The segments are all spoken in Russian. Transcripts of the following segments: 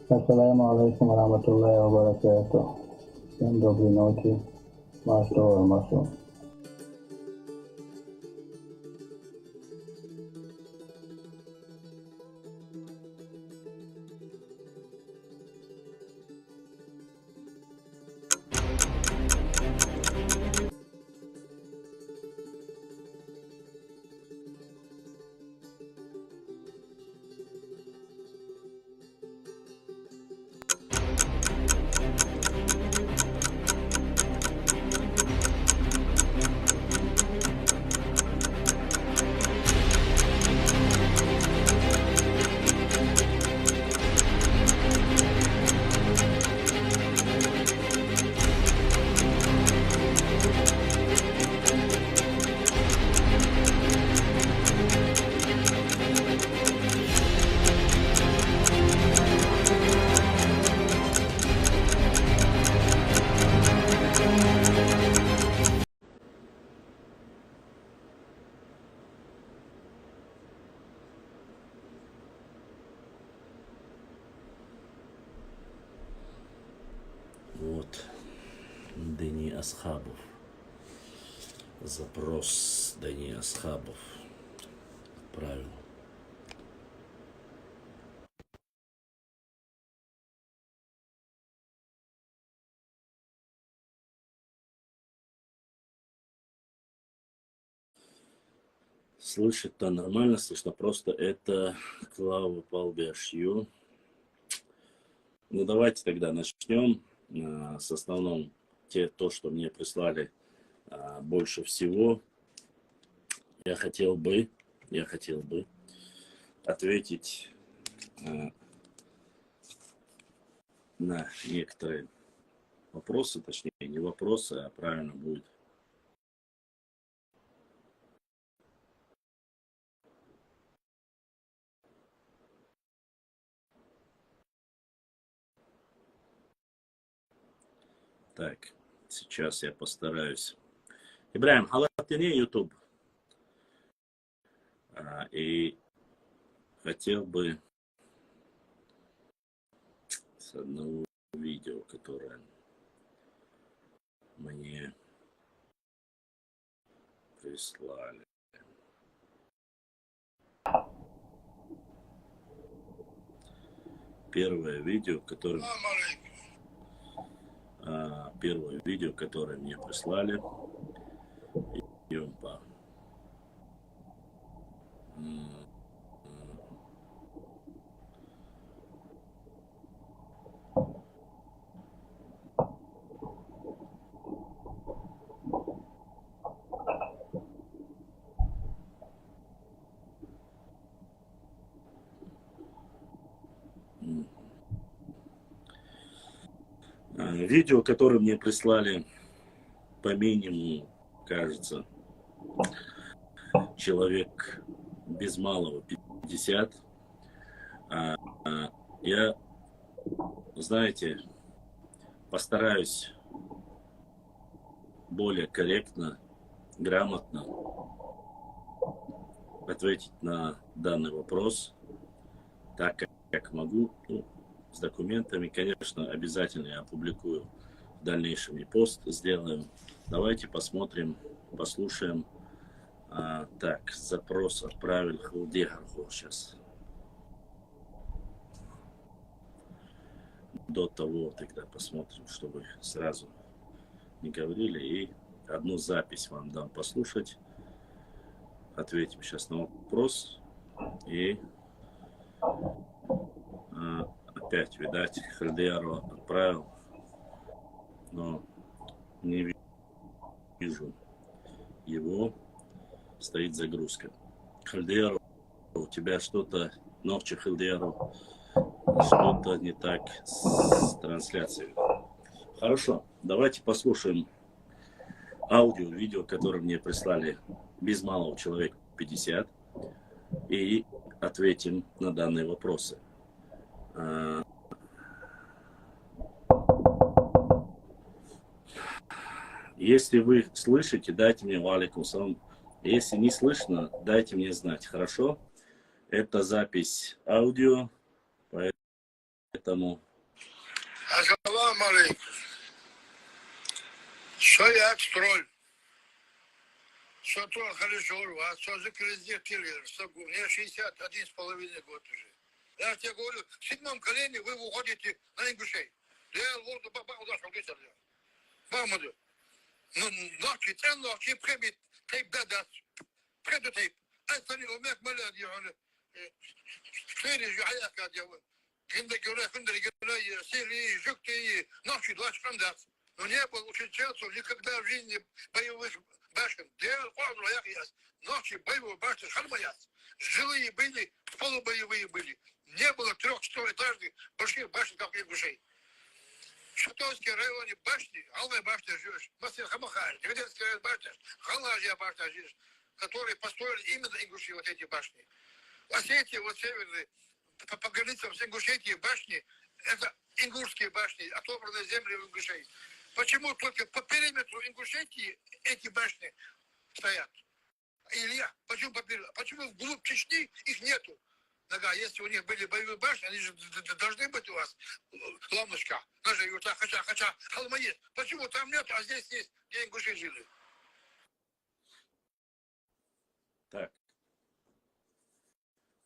Assalamu alaikum warahmatullahi wabarakatuh. Всем доброй ночи. Машу. Вот, Дани Асхабов. Запрос Дани Асхабов отправил. Слышит-то нормально, слышно, просто это Клава Палбиашью. Ну, давайте тогда начнем с основном то, что мне прислали больше всего. Я хотел бы ответить на некоторые вопросы, точнее, не вопросы, а правильно будет. Так, сейчас я постараюсь. Ибрахим, халатыне YouTube. И хотел бы с одного видео, которое мне прислали. Первое видео, которое мне прислали. Юмпа. Видео, которое мне прислали по минимуму, кажется, человек без малого 50. Я, знаете, постараюсь более корректно, грамотно ответить на данный вопрос, так как могу. Ну, с документами, конечно, обязательно я опубликую в дальнейшем и пост сделаем. Давайте посмотрим, послушаем. Так, запрос отправил Халдегарху сейчас. До того тогда посмотрим, чтобы сразу не говорили. И одну запись вам дам послушать. Ответим сейчас на вопрос. И опять, видать, Хальдиару отправил, но не вижу его. Стоит загрузка. Хальдиару, у тебя что-то, Нохча Хальдиару, что-то не так с трансляцией. Хорошо, давайте послушаем аудио, видео, которое мне прислали без малого человек 50, и ответим на данные вопросы. Если вы слышите, дайте мне валикум салам. Если не слышно, дайте мне знать, хорошо? Это запись аудио, поэтому... Ассаламу алейкум. Шаят строль. Шатуа Халишору, а что за кредит киллер? Мне 61,5 год уже. Я тебе говорю, в седьмом колене вы уходите на ингушей. Я вот баба удачу где-то. Мамаду. Ну, ночи прибит, тейп дадат. Преду тейп. أنتني وماك ملاد يعني خيري جعلك يا جوال عندك ولا عندك ولا سيري جوكتي ناشي لاش عندك ونيابل وشيتشاتو اللي когда в жизни боевых башен делал قاعدوا يا أخي ночи боевые башни хальмаят жилые были полубоевые были не было 3-4-этажных больших башен как ингушей в Шатовском районе башни Алная башня живешь Масир Хамахаль Тверденская башня Халажья башня живешь которые построили именно Ингуши, вот эти башни. Осетия, вот северные, по границам с Ингушетией башни, это ингушские башни, отобранные земли Ингушей. Почему только по периметру Ингушетии эти башни стоят? Илья, почему по периметру? Почему вглубь Чечни их нету? Нога, если у них были боевые башни, они же должны быть у вас, Ламнушка, даже Юта, хотя холма есть. Почему там нет, а здесь есть, где Ингуши жили? Так.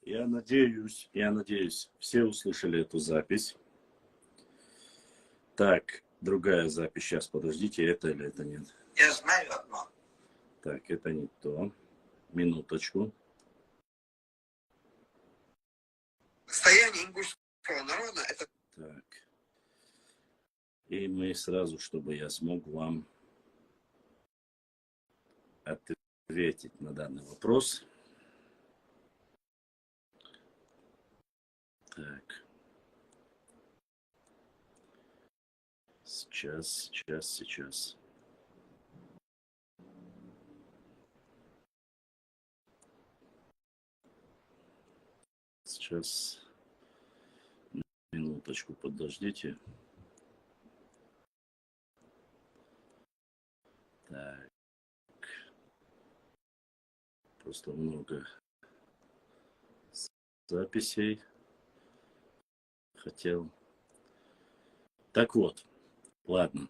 Я надеюсь, все услышали эту запись. Так, другая запись. Сейчас, подождите, это или это нет? Я знаю одно. Так, это не то. Минуточку. Состояние ингушского народа это... Так. И мы сразу, чтобы я смог вам ответить на данный вопрос. Так. Сейчас. Сейчас. Минуточку, подождите. Так. Просто много записей. Хотел. Так вот. Ладно.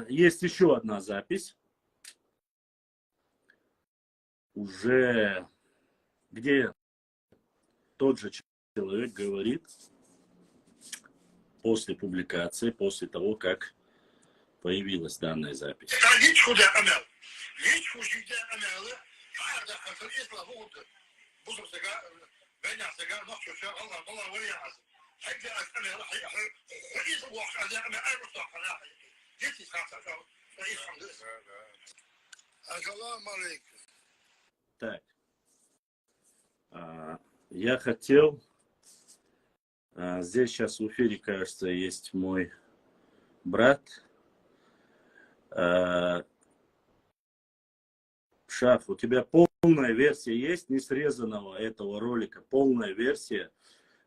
Есть еще одна запись. Уже где тот же человек говорит после публикации, после того, как появилась данная запись. Так, я хотел, здесь сейчас в эфире, кажется, есть мой брат. Шаф, у тебя полная версия есть, не срезанного этого ролика, полная версия,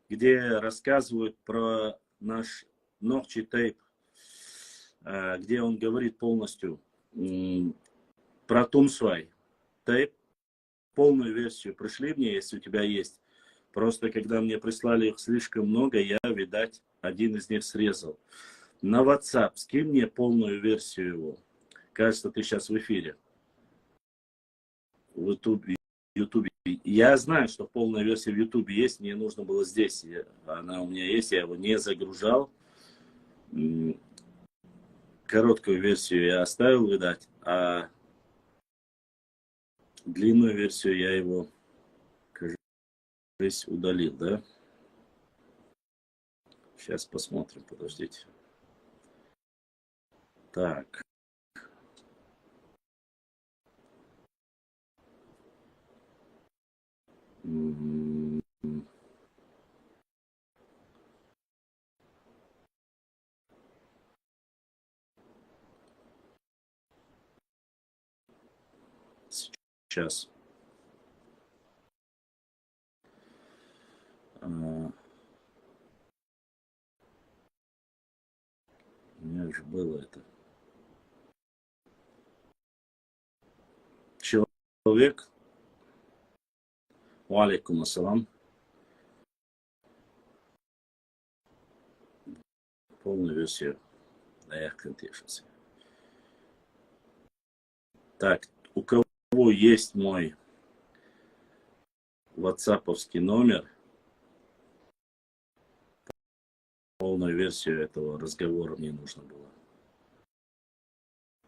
где рассказывают про наш Нохчи тейп, где он говорит полностью про Тумсвай тейп, полную версию пришли мне, если у тебя есть. Просто когда мне прислали их слишком много, я, видать, один из них срезал. На WhatsApp скинь мне полную версию его. Кажется, ты сейчас в эфире. В YouTube. Я знаю, что полная версия в YouTube есть, мне нужно было здесь. Она у меня есть, я его не загружал. Короткую версию я оставил, видать, а длинную версию я его, кажется, удалил, да? Сейчас посмотрим, подождите. Так. Сейчас. У меня же было это. Человек, Алейкум ассалам. Полную версию. Так, у кого есть мой ватсаповский номер, полную версию этого разговора мне нужно было,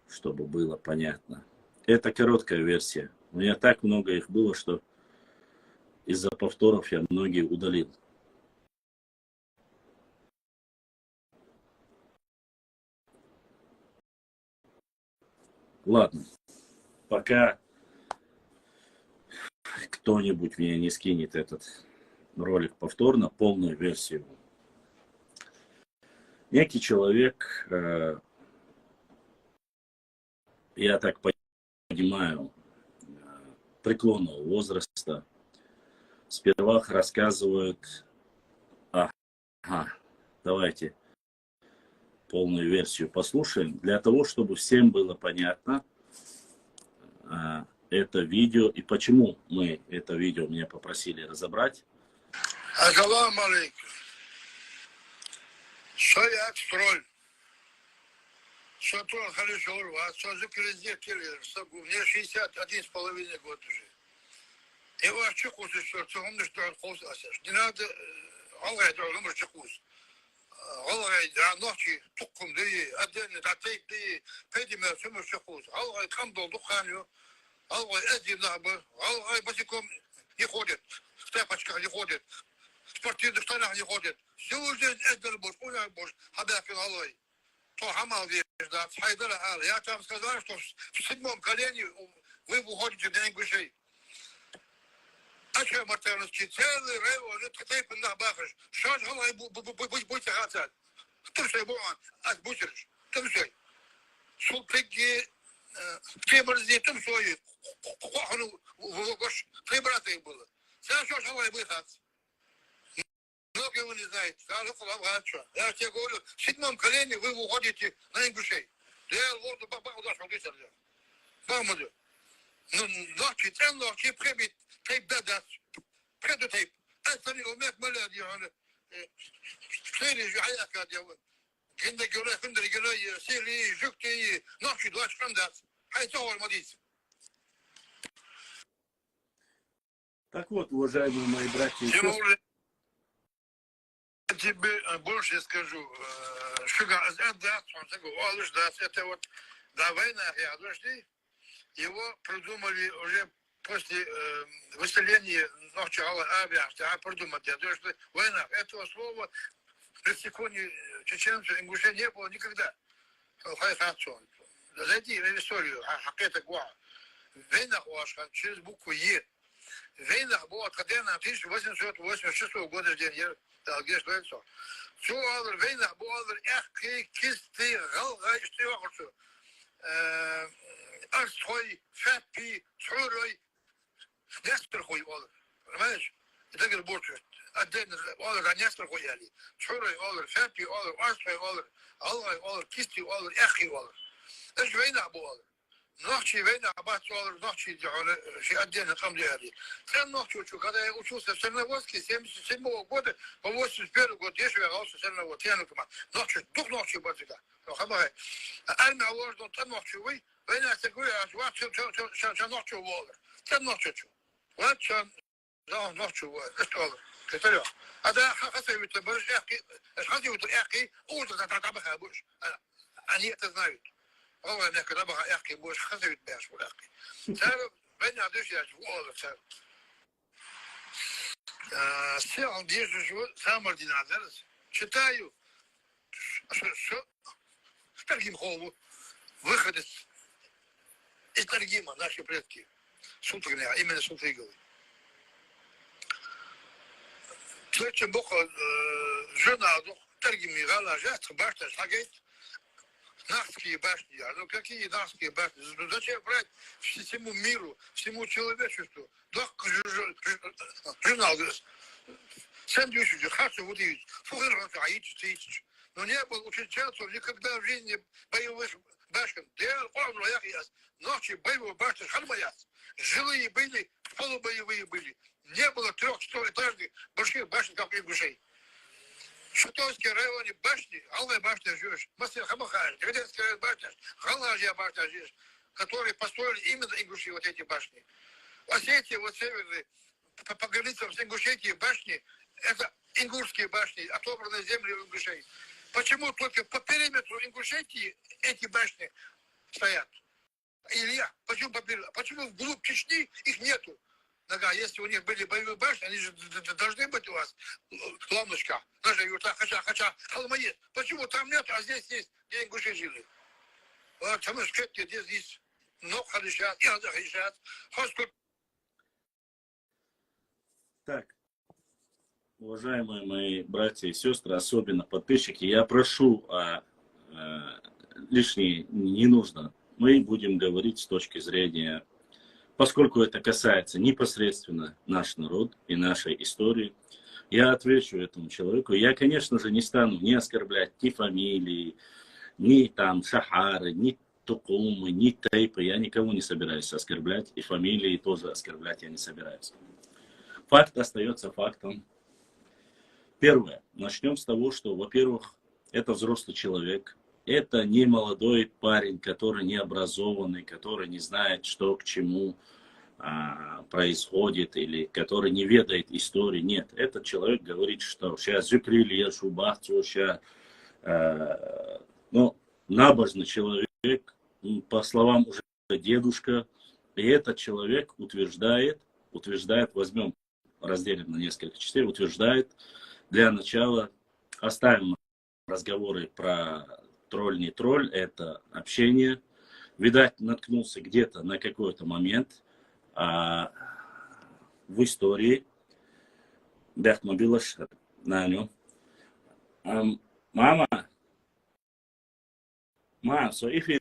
чтобы было понятно. Это короткая версия. У меня так много их было, что из-за повторов я многие удалил. Ладно, пока кто-нибудь мне не скинет этот ролик повторно, полную версию. Некий человек, я так понимаю, преклонного возраста, сперва рассказывает, давайте полную версию послушаем, для того, чтобы всем было понятно это видео и почему мы это видео меня попросили разобрать. Ассаламу алейкум. Сояк строй. Сотон Халишор, а созы кризде келер, сагу. Мне 61,5 год уже. И ваш чекус еще, цогом не что холс асаш. Не надо, алгай дорогом чекус. Алгай ночи тукум дей, отдельно татейп дей, педимер суму чекус. Алгай там долду ханю. Алгай эдим набы, алгай босиком не ходит, в тапочках не ходит, в спортивных штанах не ходит. Всю жизнь эдер бош, уняк бош, хабякин алгай. То хамал вещь, да, хайдара ал. Я там сказал, что в 7-м колене вы выходите на ингушей. А что мартеновский целый рейвор, это тейпен на бахаш. Что же алгай будь хацат? Ты что его отбусишь? Ты что? Сулпеги, темерзи, ты что? Три брата их было. Сейчас что алгай будет хацат? Многие его не знают. Я тебе говорю, в 7-м колене вы уходите на ингушей. Я лорду бабаху дошел к Исерде. Бамаду. Ну, ночи, цен ночи, прибит, тейп дадат. Преду тейп. Это не умеет маляд, я Сери жаяка, я генде гюре, хендер гюре, сери, жукти, ночи, 20 кандат. Хай то мадис. Так вот, уважаемые мои братья и сестры. Я тебе больше скажу, это вот до войны, его придумали уже после выселения начала авиации, придумать, война, этого слова в лексиконе чеченцев, ингушей не было никогда. Зайди в историю, хакета гуа. Война через букву Е. Война была когда на 1886 года рождения. Где что это? Все, война была echt кисти, галга, что арсхой, фапи, схорой, нестерхой, понимаешь? Это говорит больше. Отдельно, нестерхой яли. Схорой, фапи, арсхой, алгай, кисти, эхи, это же война была. Ночи война, абатуал, ночи делали, отдельно там делали. Сам ночью, когда я учился в Черноводске, 77-го года, по 81 год, я вернулся в Черноводск, я ночью, дух ночью базика. Армия ложно, там ночью вы, война, я говорю, что ночью волы. Там ночью. Вот что ночью волы. Это а да, хасавит, эхи, утро, там их они это знают. والله انك ابغى احكي بوش خذيت باش ولا احكي تعرف بين عدوش يا والله تعرف سي دي جو سامر دي نازل читаю что Таргим Холму выходит из Таргима наши предки Султыгня, именно Султыговы. Следующим боком жена Таргим Игала жест башта шагает. Нахские башни, ну какие нахские башни? Зачем брать всему миру, всему человечеству? Журнал, сэндвич, хасу, вот и но не было учительцев никогда в жизни боевых башен. Ночи боевых башен, халмаяс. Жилые были полубоевые были. Не было 300-этажных больших башен, как у ингушей. В Шатовском районе башни, Алая башня живешь, Хамахаль, Тверденская башня, Халажья башня живешь, которые построили именно ингуши, вот эти башни. Осетия, вот северные, по границам с Ингушетией башни, это ингушские башни, отобранные земли у ингушей. Почему только по периметру Ингушетии эти башни стоят? Илья, почему по периметру? Почему вглубь Чечни их нету? Нога, если у них были боевые башни, они же должны быть у вас, Ламночка, наша юрта, Хача, Халмаед. Почему там нет, а здесь есть, где ингуши жили? Вот, там здесь есть Ног Халишат, Иаза Халишат, Хаскут. Так, уважаемые мои братья и сестры, особенно подписчики, я прошу, лишнее не нужно. Мы будем говорить с точки зрения, поскольку это касается непосредственно наш народ и нашей истории, я отвечу этому человеку. Я, конечно же, не стану ни оскорблять ни фамилии, ни там Шахары, ни Тукумы, ни Тейпы. Я никого не собираюсь оскорблять, и фамилии тоже оскорблять я не собираюсь. Факт остается фактом. Первое. Начнем с того, что, во-первых, это взрослый человек. Это не молодой парень, который не образованный, который не знает, что к чему происходит, или который не ведает истории. Нет, этот человек говорит, что сейчас закрыли, я шубахцу, сейчас... Но набожный человек, по словам уже дедушка, и этот человек утверждает, возьмем, разделим на несколько частей, утверждает, для начала оставим разговоры про тролль, не тролль, это общение. Видать, наткнулся где-то на какой-то момент в истории. Бяхмабилаш на нем. Мама, so if you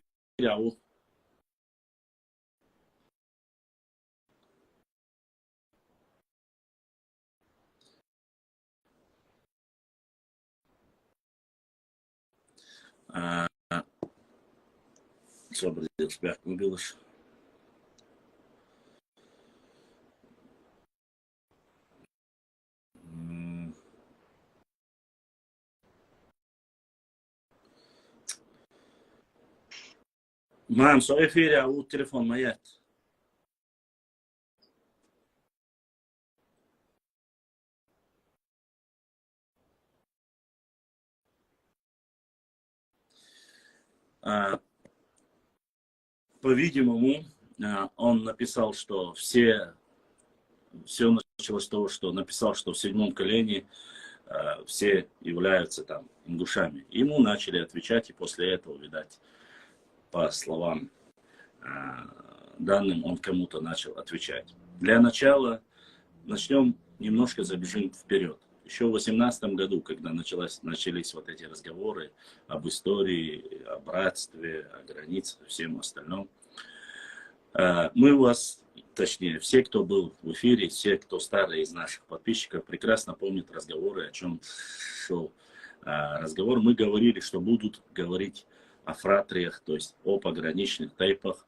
sobre Deus, Byakhmabilash. Мам, só эфире, а у телефон маят. По-видимому, он написал, что все началось с того, что написал, что в 7-м колене все являются там ингушами. Ему начали отвечать, и после этого, видать, по словам данным, он кому-то начал отвечать. Для начала немножко забежим вперед. Еще в 2018 году, когда начались вот эти разговоры об истории, о братстве, о границах и всем остальном, мы вас, точнее, все, кто был в эфире, все, кто старый из наших подписчиков, прекрасно помнят разговоры, о чем шел разговор. Мы говорили, что будут говорить о фратриях, то есть о пограничных тайпах,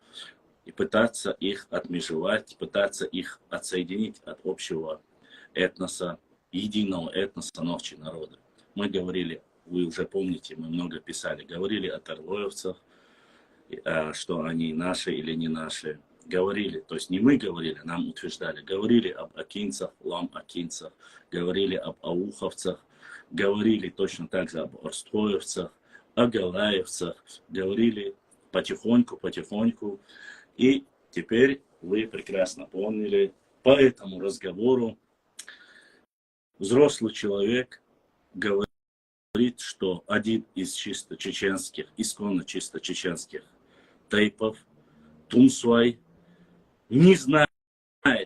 и пытаться их отмежевать, пытаться их отсоединить от общего этноса, единого этноса ночи народа. Мы говорили, вы уже помните, мы много писали, говорили о тарлоевцах, что они наши или не наши. Говорили, то есть не мы говорили, нам утверждали, говорили об акинцах, лам-акинцах, говорили об ауховцах, говорили точно так же об орстроевцах, о галаевцах, говорили потихоньку. И теперь вы прекрасно помнили, по этому разговору взрослый человек говорит, что один из чисто чеченских, исконно чисто чеченских тайпов, Тумсуай, не знает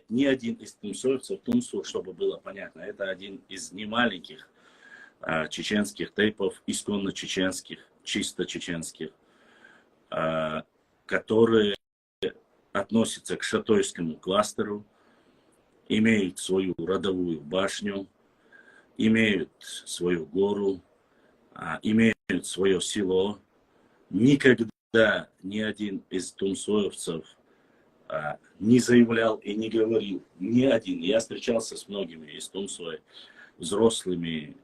ни один из тумсуевцев, Тумсу, чтобы было понятно, это один из немаленьких чеченских тайпов, исконно чеченских, чисто чеченских, которые относятся к шатойскому кластеру, имеют свою родовую башню, имеют свою гору, имеют свое село. Никогда ни один из тумсоевцев не заявлял и не говорил ни один. Я встречался с многими из Тумсой, взрослыми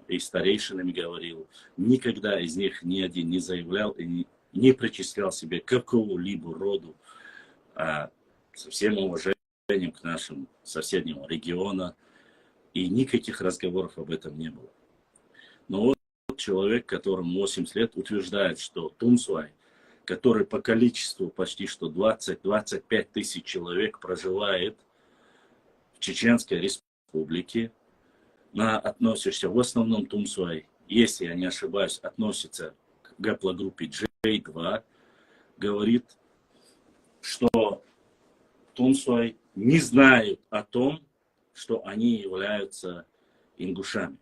и старейшинами говорил. Никогда из них ни один не заявлял и не причислял себе к какому-либо роду, со всем уважением к нашим соседнему региону. И никаких разговоров об этом не было. Но вот человек, которому 80 лет, утверждает, что Тумсуай, который по количеству почти что 20-25 тысяч человек проживает в Чеченской республике, относишься в основном Тумсуай, если я не ошибаюсь, относится к гаплогруппе J2, говорит, что Тумсуай не знают о том, что они являются ингушами.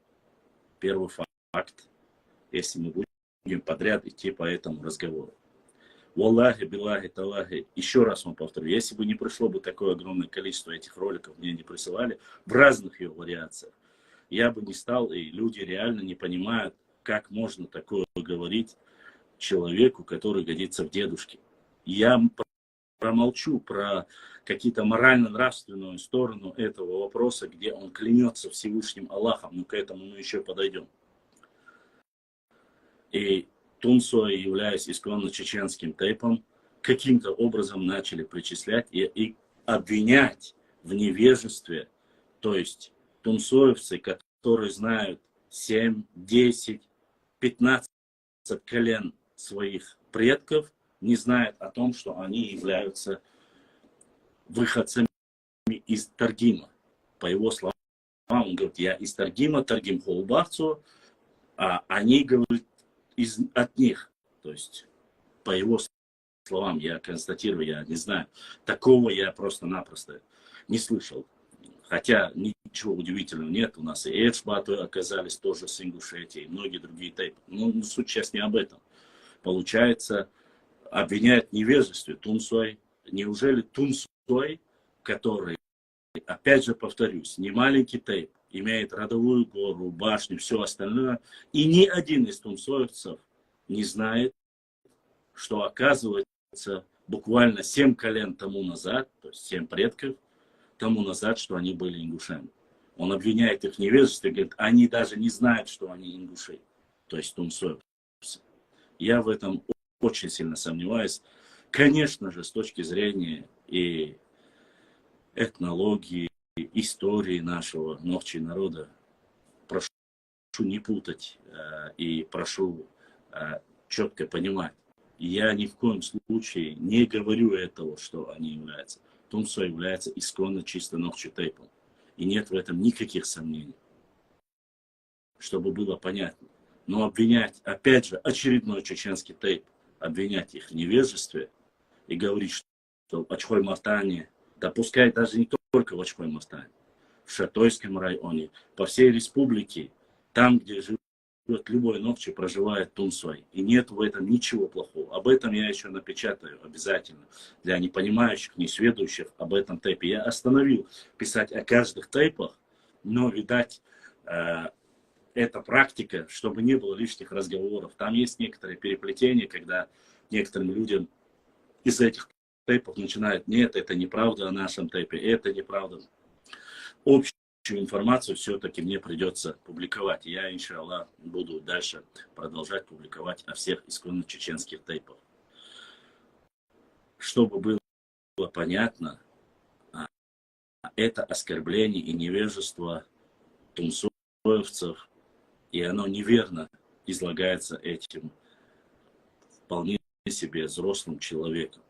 Первый факт, если мы будем подряд идти по этому разговору. Валлахи, биллахи, талахи, еще раз вам повторю, если бы не пришло бы такое огромное количество этих роликов, мне не присылали, в разных ее вариациях, я бы не стал, и люди реально не понимают, как можно такое говорить человеку, который годится в дедушке. Я промолчу про какие-то морально-нравственную сторону этого вопроса, где он клянется Всевышним Аллахом, но к этому мы еще подойдем. И Тумсуай, являясь исконно чеченским тейпом, каким-то образом начали причислять и обвинять в невежестве, то есть тумсоевцы, которые знают 7, 10, 15 колен своих предков, не знают о том, что они являются выходцами из Таргима. По его словам, он говорит, я из Таргима, Таргим Холбахцу, а они, говорят, от них. То есть, по его словам, я констатирую, я не знаю, такого я просто-напросто не слышал. Хотя ничего удивительного нет. У нас и Эдшбаты оказались тоже с Ингушетии, и многие другие тейпы. Но суть сейчас не об этом. Получается, обвиняют в невежестве Тумсуай. Неужели Тумсуай, который, опять же повторюсь, не маленький тейп, имеет родовую гору, башню, все остальное, и ни один из тумсоевцев не знает, что оказывается буквально 7 колен тому назад, то есть 7 предков тому назад, что они были ингушами. Он обвиняет их в невежестве, говорит, они даже не знают, что они ингуши, то есть тумсоевцы. Я в этом очень сильно сомневаюсь. Конечно же, с точки зрения и этнологии, истории нашего Нохчи народа, прошу не путать и прошу четко понимать. Я ни в коем случае не говорю этого, что они являются. Тумсо является исконно чисто Нохчи тейпом. И нет в этом никаких сомнений. Чтобы было понятно. Но обвинять, опять же, очередной чеченский тейп, обвинять их в невежестве и говорить, что в Ачхой-Мартане, да пускай даже не только в Ачхой-Мартане, в Шатойском районе, по всей республике, там, где живет любой Нохчи, проживает Тумсуай. И нет в этом ничего плохого. Об этом я еще напечатаю обязательно. Для непонимающих, несведущих об этом тейпе. Я остановил писать о каждых тейпах, но, видать, эта практика, чтобы не было лишних разговоров. Там есть некоторые переплетения, когда некоторым людям из этих тейпов начинают, нет, это неправда о нашем тейпе, это неправда. Общую информацию все-таки мне придется публиковать. Я, иншаллах, буду дальше продолжать публиковать о всех исконно чеченских тейпах. Чтобы было понятно, это оскорбление и невежество тумсоевцев, и оно неверно излагается этим вполне себе взрослым человеком,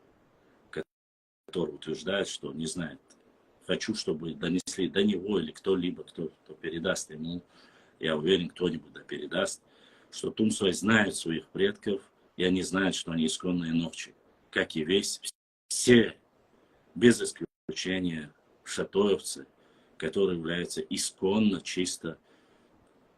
который утверждает, что не знает. Хочу, чтобы донесли до него или кто-либо, кто передаст ему, я уверен, кто-нибудь да передаст, что Тумсуай знает своих предков, и они знают, что они исконные Нохчи, как и все, без исключения, шатоевцы, которые являются исконно чисто,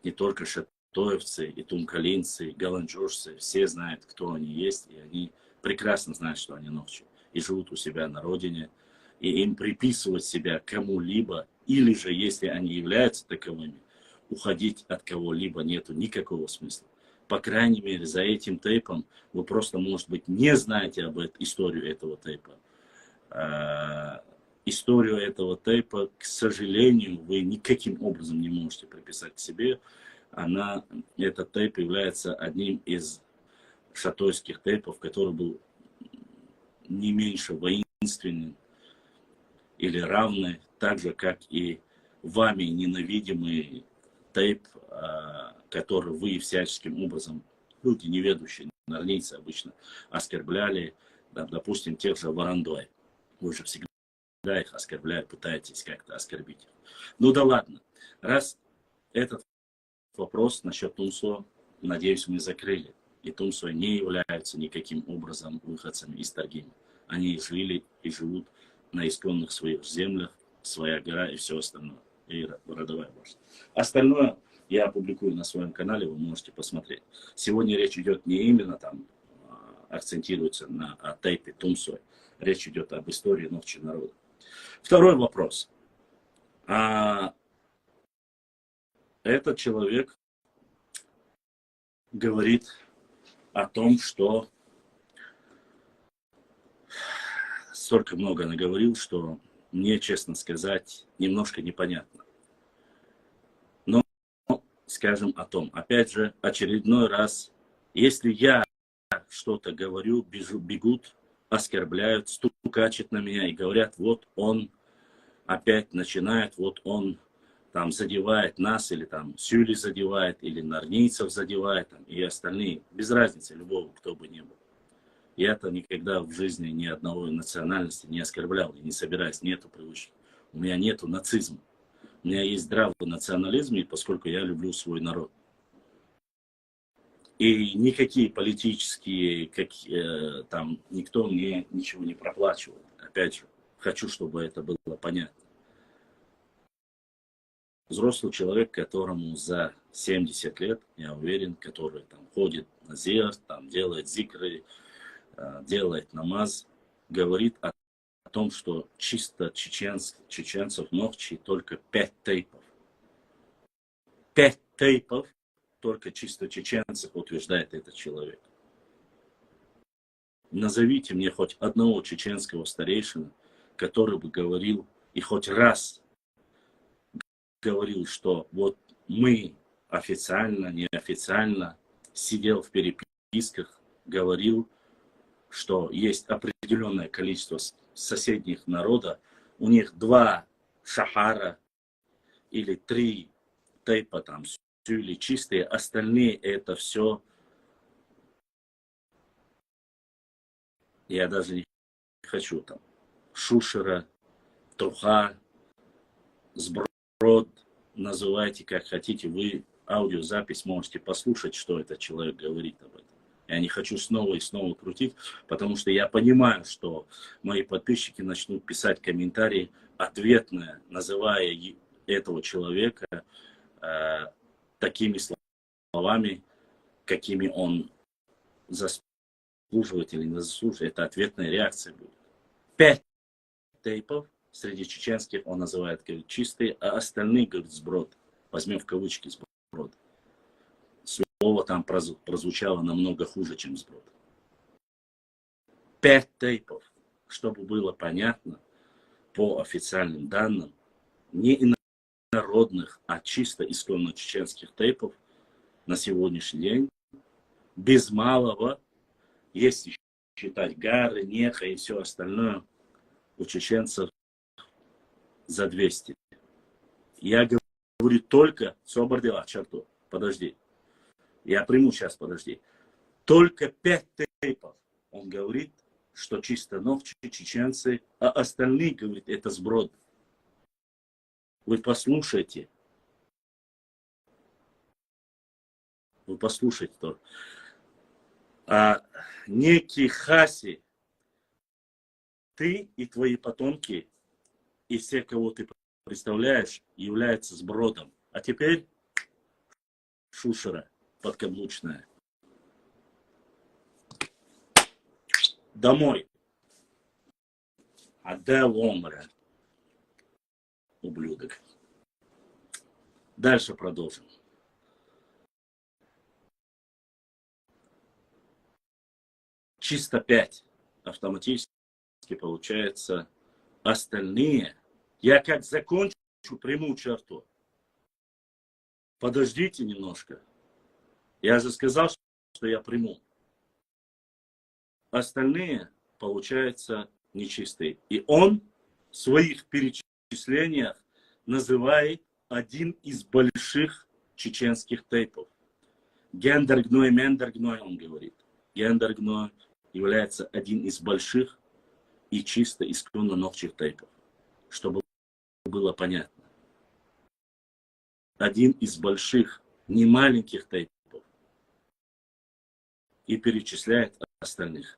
не только шатоевцы, и тумкалинцы, и галанджошцы, все знают, кто они есть, и они прекрасно знают, что они Нохчи, и живут у себя на родине, и им приписывать себя кому-либо, или же, если они являются таковыми, уходить от кого-либо нету никакого смысла. По крайней мере, за этим тейпом вы просто, может быть, не знаете об историю этого тейпа. историю этого тейпа, к сожалению, вы никаким образом не можете приписать к себе. Этот тейп является одним из шатойских тейпов, который был не меньше воинственным или равный, так же, как и вами ненавидимый тейп, который вы всяческим образом, люди неведущие, нарнийцы обычно, оскорбляли, допустим, тех же Варандой. Вы же всегда их оскорбляют, пытаетесь как-то оскорбить. Ну да ладно. Раз этот вопрос насчет Тумсо, надеюсь, мы закрыли. И Тумсо не являются никаким образом выходцами из Таргима. Они жили и живут на исконных своих землях, своя гора и все остальное. И родовая башня. Остальное я опубликую на своем канале, вы можете посмотреть. Сегодня речь идет не именно там, акцентируется на тейпе Тумсо. Речь идет об истории ночи народа. Второй вопрос. Этот человек говорит о том, что столько много наговорил, что мне, честно сказать, немножко непонятно. Но скажем о том, опять же, очередной раз, если я что-то говорю, бегут, оскорбляют, стукачат на меня и говорят, вот он опять начинает, вот он там задевает нас, или там Сюли задевает, или нарнийцев задевает, там, и остальные, без разницы, любого, кто бы ни был. Я-то никогда в жизни ни одного национальности не оскорблял, и не собираюсь, нету привычки. У меня нету нацизма. У меня есть здравый национализм, и поскольку я люблю свой народ. И никакие политические, там, никто мне ничего не проплачивает. Опять же, хочу, чтобы это было понятно. Взрослый человек, которому за 70 лет, я уверен, который там ходит на зиар, там делает зикры, делает намаз, говорит о том, что чисто чеченцев ногчи только 5 тейпов. 5 тейпов только чисто чеченцев, утверждает этот человек. Назовите мне хоть одного чеченского старейшина, который бы говорил и хоть раз говорил, что вот мы официально, неофициально, сидел в переписках, говорил, что есть определенное количество соседних народов, у них 2 шахара или 3 тейпа там или чистые, остальные это все, я даже не хочу там, Шушера, Труха, Сброд, называйте как хотите, вы аудиозапись можете послушать, что этот человек говорит об этом. Я не хочу снова и снова крутить, потому что я понимаю, что мои подписчики начнут писать комментарии ответные, называя этого человека такими словами, какими он заслуживает или не заслуживает. Это ответная реакция будет. 5 тейпов среди чеченских он называет, говорит, чистые, а остальные, говорит, сброд. Возьмем в кавычки сброд. Слово там прозвучало намного хуже, чем сброд. 5 тейпов, чтобы было понятно, по официальным данным, не инородных, а чисто исконно чеченских тейпов на сегодняшний день, без малого, если считать Гары, Неха и все остальное, у чеченцев за 200. Я говорю только, Собордела, черту, подожди. Я приму сейчас, подожди. Только 5 тейпов. Он говорит, что чисто ногчи чеченцы, а остальные, говорит, это сброд. Вы послушайте. Вы послушайте то. А некий Хаси, ты и твои потомки, и все, кого ты представляешь, являются сбродом. А теперь Шушера подкаблучная. Домой. Отдай ломара. Ублюдок. Дальше продолжим. Чисто 5 автоматически получается остальные. Я как закончу, приму черту. Подождите немножко. Я же сказал, что я приму. Остальные, получается, нечистые. И он в своих перечислениях называет один из больших чеченских тейпов. Гендер-гной, мендер-гной, он говорит. Гендер-гной является один из больших и чисто исконно новчих тейпов. Чтобы было понятно. Один из больших, не маленьких тейпов. И перечисляет остальных.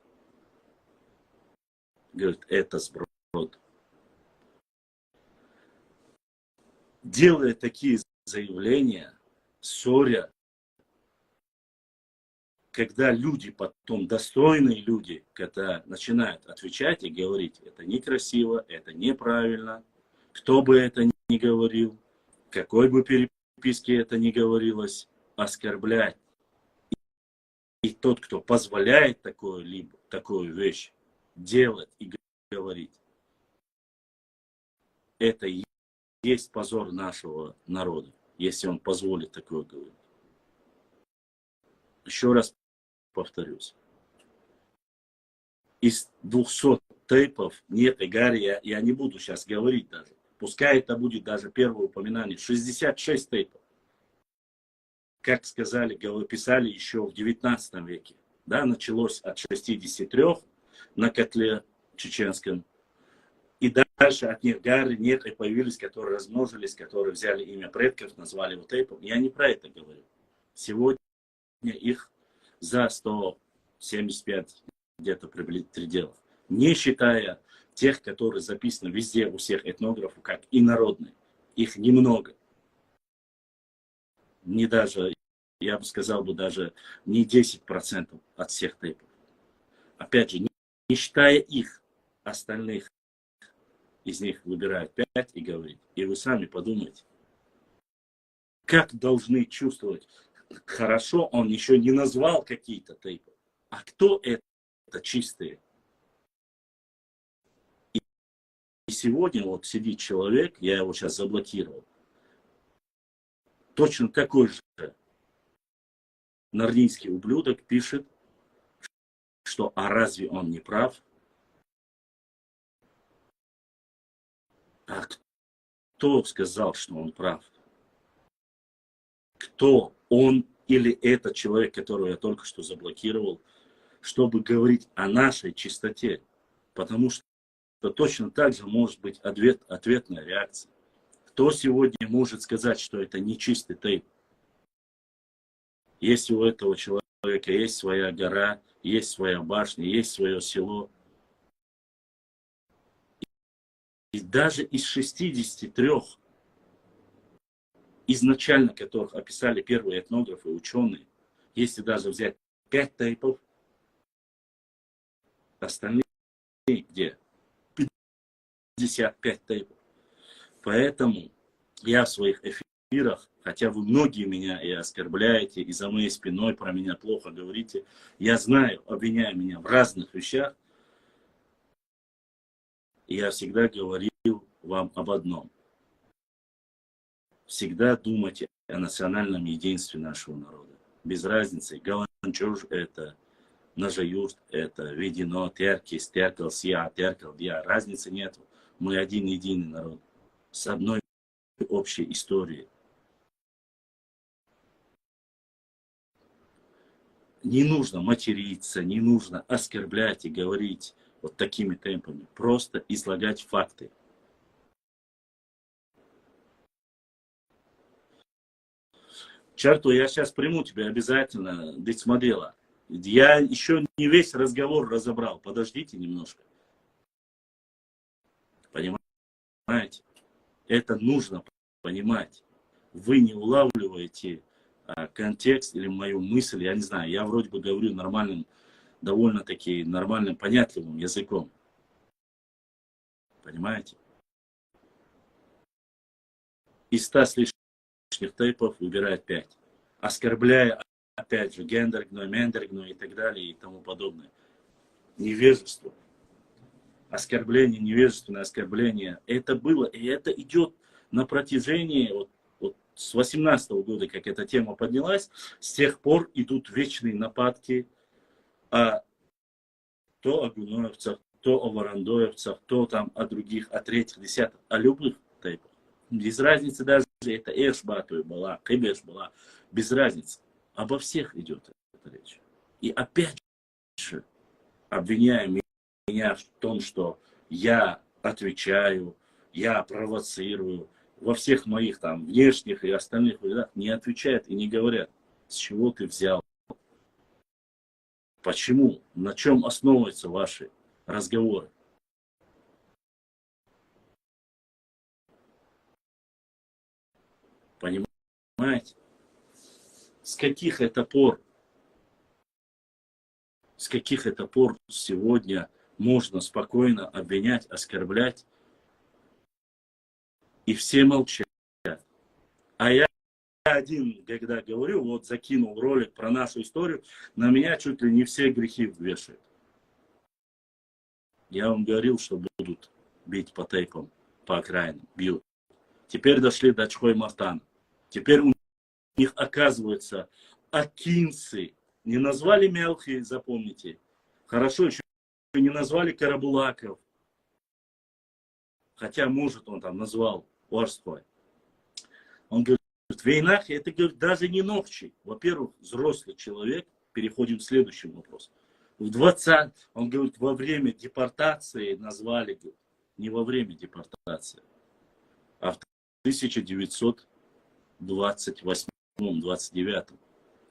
Говорит, это сброд. Делая такие заявления, ссоря, когда люди потом, достойные люди, когда начинают отвечать и говорить, это некрасиво, это неправильно, кто бы это ни говорил, какой бы переписке это ни говорилось, оскорблять. И тот, кто позволяет такую вещь делать и говорить, это и есть позор нашего народа, если он позволит такое говорить. Еще раз повторюсь. Из 200 тейпов нет, Гарри, я не буду сейчас говорить даже. Пускай это будет даже первое упоминание. 66 тейпов. Как сказали, писали еще в 19 веке. Да, началось от 63 на котле чеченском. И дальше от них Гарри нет, и появились, которые размножились, которые взяли имя предков, назвали его тейпом. Я не про это говорю. Сегодня их за 175 где-то пределов. Не считая тех, которые записаны везде у всех этнографов, как инородные. Их немного. Не даже, я бы сказал, даже не 10% от всех тейпов. Опять же, не считая их, остальных из них выбирают 5 и говорит. И вы сами подумайте, как должны чувствовать. Хорошо, он еще не назвал какие-то тейпы. А кто это чистые? И сегодня вот сидит человек, я его сейчас заблокировал, точно такой же нарнийский ублюдок пишет, что а разве он не прав? А кто сказал, что он прав? Кто он или этот человек, которого я только что заблокировал, чтобы говорить о нашей чистоте? Потому что точно так же может быть ответная реакция. Кто сегодня может сказать, что это не чистый тейп? Если у этого человека есть своя гора, есть своя башня, есть свое село. И даже из 63 изначально, которых описали первые этнографы, ученые, если даже взять 5 тейпов, остальные где? 55 тейпов. Поэтому я в своих эфирах, хотя вы многие меня и оскорбляете, и за моей спиной про меня плохо говорите, я знаю, обвиняя меня в разных вещах, я всегда говорил вам об одном. Всегда думайте о национальном единстве нашего народа. Без разницы, Галанчуж это, Нажаюрт это, Ведено, Теркис, Теркал, Сия, Теркал, Дия. Разницы нет. Мы один единый народ. С одной общей историей. Не нужно материться, не нужно оскорблять и говорить вот такими темпами. Просто излагать факты. Черту, я сейчас приму тебя обязательно, Дицмадела. Я еще не весь разговор разобрал. Подождите немножко. Понимаете? Это нужно понимать. Вы не улавливаете контекст или мою мысль, я не знаю. Я вроде бы говорю нормальным, довольно-таки нормальным, понятливым языком. Понимаете? Из 100 с лишних тейпов выбирает 5. Оскорбляя, опять же, гендер, гной, мендер, гной и так далее и тому подобное. Невежество. оскорбление, невежественное оскорбление. Это было, и это идет на протяжении, вот с 18-го года, как эта тема поднялась, с тех пор идут вечные нападки то о гуноевцах, то о варандоевцах, то там о других, о третьих, десятых, о любых тайпах. Без разницы даже, это Эшбату была, Кыбеш была, без разницы. Обо всех идет эта речь. И опять же, обвиняем меня в том, что я отвечаю, я провоцирую. Во всех моих там внешних и остальных видах не отвечают и не говорят, с чего ты взял. Почему? На чем основываются ваши разговоры? Понимаете? С каких это пор сегодня можно спокойно обвинять, оскорблять, и все молчат? А я один, когда говорю, вот закинул ролик про нашу историю, на меня чуть ли не все грехи вешают. Я вам говорил, что будут бить по тейпам, по окраинам, бьют. Теперь дошли до Чхой-Мартана. Теперь у них, оказывается, акинцы. Не назвали Мелхи, запомните. Хорошо, еще не назвали Карабулаков. Хотя, может, он там назвал Уарской. Он говорит, Вейнахи, это, говорит, даже не Нохчи. Во-первых, взрослый человек. Переходим к следующему вопросу. В 20, он говорит, во время депортации назвали, говорит, не во время депортации, а в 1928-29.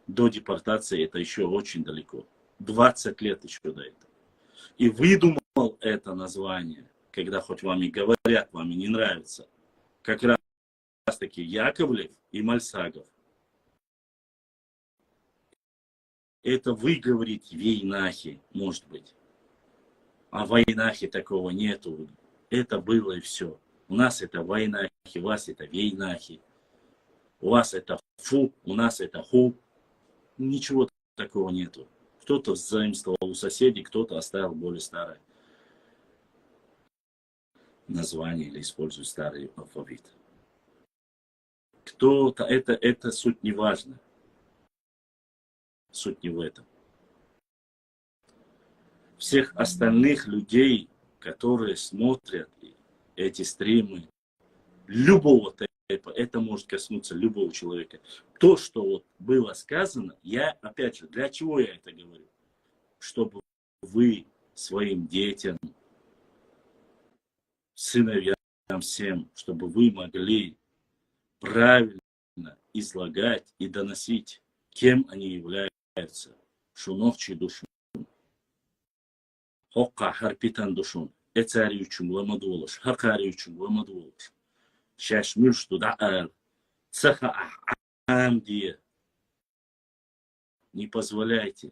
До депортации это еще очень далеко. 20 лет еще до этого. И выдумал это название, когда хоть вам и говорят, вам и не нравится, как раз таки Яковлев и Мальсагов. Это вы говорите Вейнахи, может быть. А в Вейнахи такого нету. Это было и все. У нас это Вейнахи, у вас это Вейнахи. У вас это Фу, у нас это Ху. Ничего такого нету. Кто-то заимствовал у соседей, кто-то оставил более старое название или использует старый алфавит. Кто-то, это суть не важна. Суть не в этом. Всех остальных людей, которые смотрят эти стримы, любого типа, это может коснуться любого человека. То, что вот было сказано, я, опять же, для чего я это говорю? Чтобы вы своим детям, сыновьям всем, чтобы вы могли правильно излагать и доносить, кем они являются. Шуновчий душун. Хокка харпитан душун. Эцари üçün ламаду олаш. Хакари üçün ламаду олаш. Шашмюш туда цаха амдия. Не позволяйте.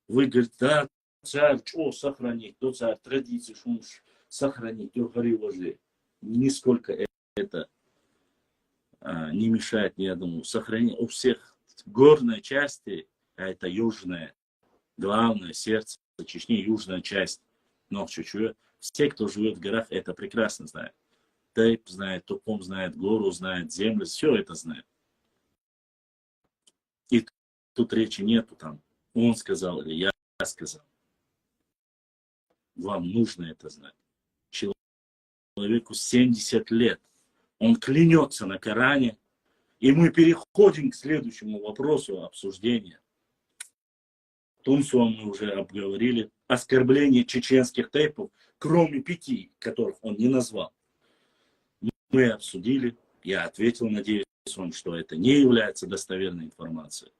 Вы говорите, да, царь, что сохранить, то царь, традиции, шумш, сохранить, то гори вожди. Нисколько это не мешает ни одному. Сохранить у всех горной части, а это южная, главное сердце Чечни, южная часть Нохчичуя. Все, кто живет в горах, это прекрасно знают. Тейп знает, Топом знает, гору знает, землю, все это знает. И тут речи нету там. Он сказал или я сказал. Вам нужно это знать. Человеку 70 лет. Он клянется на Коране. И мы переходим к следующему вопросу обсуждения. Тунсуан мы уже обговорили. Оскорбление чеченских тейпов, кроме 5, которых он не назвал. Мы обсудили. Я ответил, надеюсь, вам, что это не является достоверной информацией.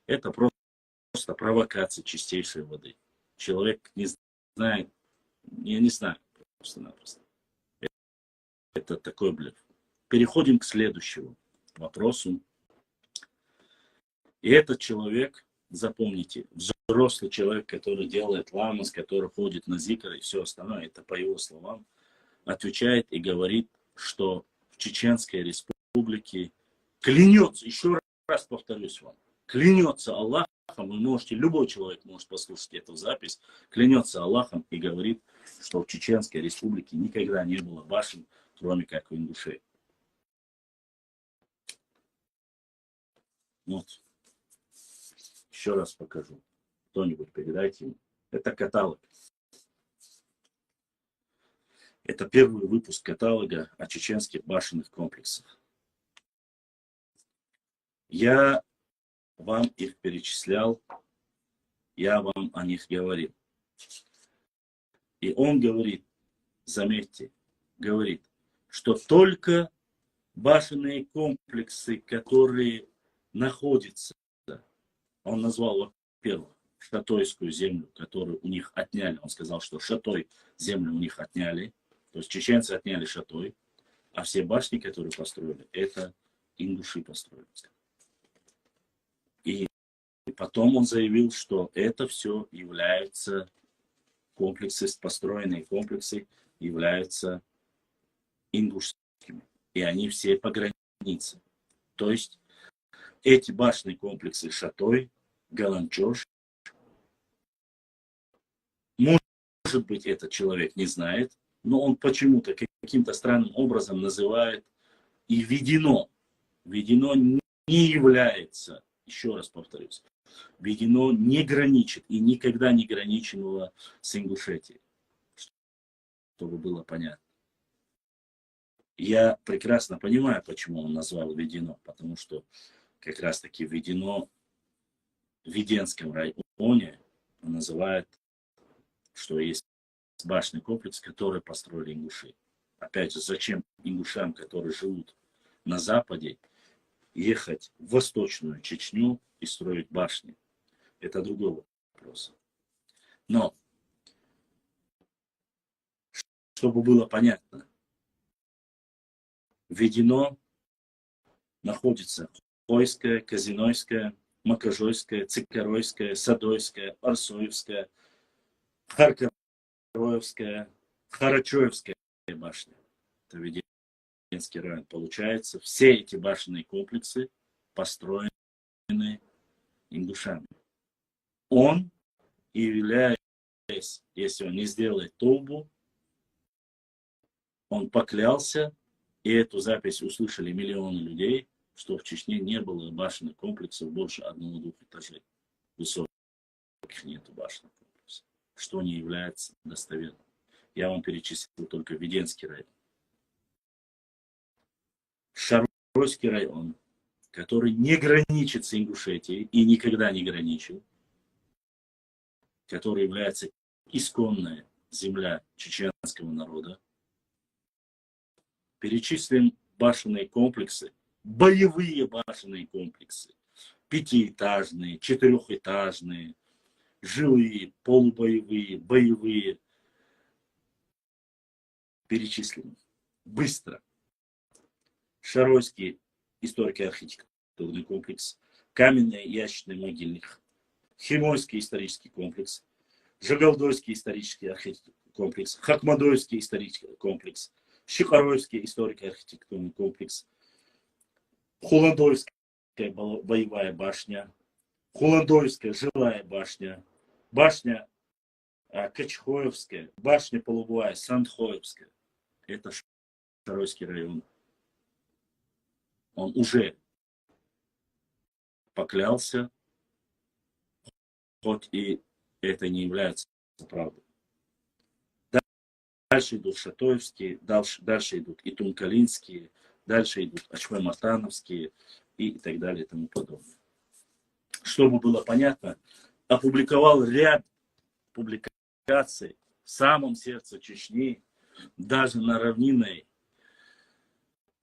Это просто провокация чистейшей воды. Человек не знает, я не знаю, просто-напросто. Это такой блеф. Переходим к следующему вопросу. И этот человек, запомните, взрослый человек, который делает ламас, который ходит на зикр и все остальное, это по его словам, отвечает и говорит, что в Чеченской Республике клянется, еще раз повторюсь вам, клянется Аллах, вы можете, любой человек может послушать эту запись, клянется Аллахом и говорит, что в Чеченской республике никогда не было башен, кроме как в Ингушетии. Вот. Еще раз покажу. Кто-нибудь передайте ему. Это каталог. Это первый выпуск каталога о чеченских башенных комплексах. Я вам их перечислял, я вам о них говорил. И он говорит, заметьте, говорит, что только башенные комплексы, которые находятся, он назвал, во-первых, Шатойскую землю, которую у них отняли. Он сказал, что Шатой землю у них отняли. То есть чеченцы отняли Шатой, а все башни, которые построили, это ингуши построили. И потом он заявил, что это все является комплексы, построенные комплексы являются ингушскими. И они все по границе. То есть эти башенные комплексы Шатой, Галанчош, может быть, этот человек не знает, но он почему-то каким-то странным образом называет и Ведено. Ведено не является, еще раз повторюсь, Ведено не граничит и никогда не граничило с Ингушетией, чтобы было понятно. Я прекрасно понимаю, почему он назвал Ведено, потому что как раз таки Ведено в Веденском районе называют, что есть башенный комплекс, который построили ингуши. Опять же, зачем ингушам, которые живут на западе, ехать в Восточную Чечню и строить башни? Это другой вопрос. Но, чтобы было понятно, Ведено находится Хойская, Казинойская, Макажойская, Цикаройская, Садойская, Арсоевская, Харкароевская, Харачоевская башня. Это Веденский район. Получается, все эти башенные комплексы построены ингушами. Он являясь, если он не сделает толбу, он поклялся, и эту запись услышали миллионы людей, что в Чечне не было башенных комплексов больше 1-2 этажей. Высоких нету башенных комплексов, что не является достоверным. Я вам перечислил только Веденский район. Шаройский район, который не граничит с Ингушетией и никогда не граничил, который является исконная земля чеченского народа. Перечислим башенные комплексы, боевые башенные комплексы, 5-этажные, 4-этажные, жилые, полубоевые, боевые. Перечислим быстро. Шаройский историко-архитектурный комплекс, каменный ящичный могильник, Химойский исторический комплекс, Жагалдойский исторический комплекс, Хакмадойский исторический комплекс, Щихаровский историко-архитектурный комплекс, Хуландойская боевая башня, Хуландойская жилая башня, башня Качхоевская, башня полубоевая, Сандхоевская. Это Шаройский район. Он уже поклялся, хоть и это не является правдой. Дальше идут Шатоевские, дальше идут и Тункалинские, дальше идут Ачмэ-Мартановские и так далее и тому подобное. Чтобы было понятно, опубликовал ряд публикаций в самом сердце Чечни, даже на равнинной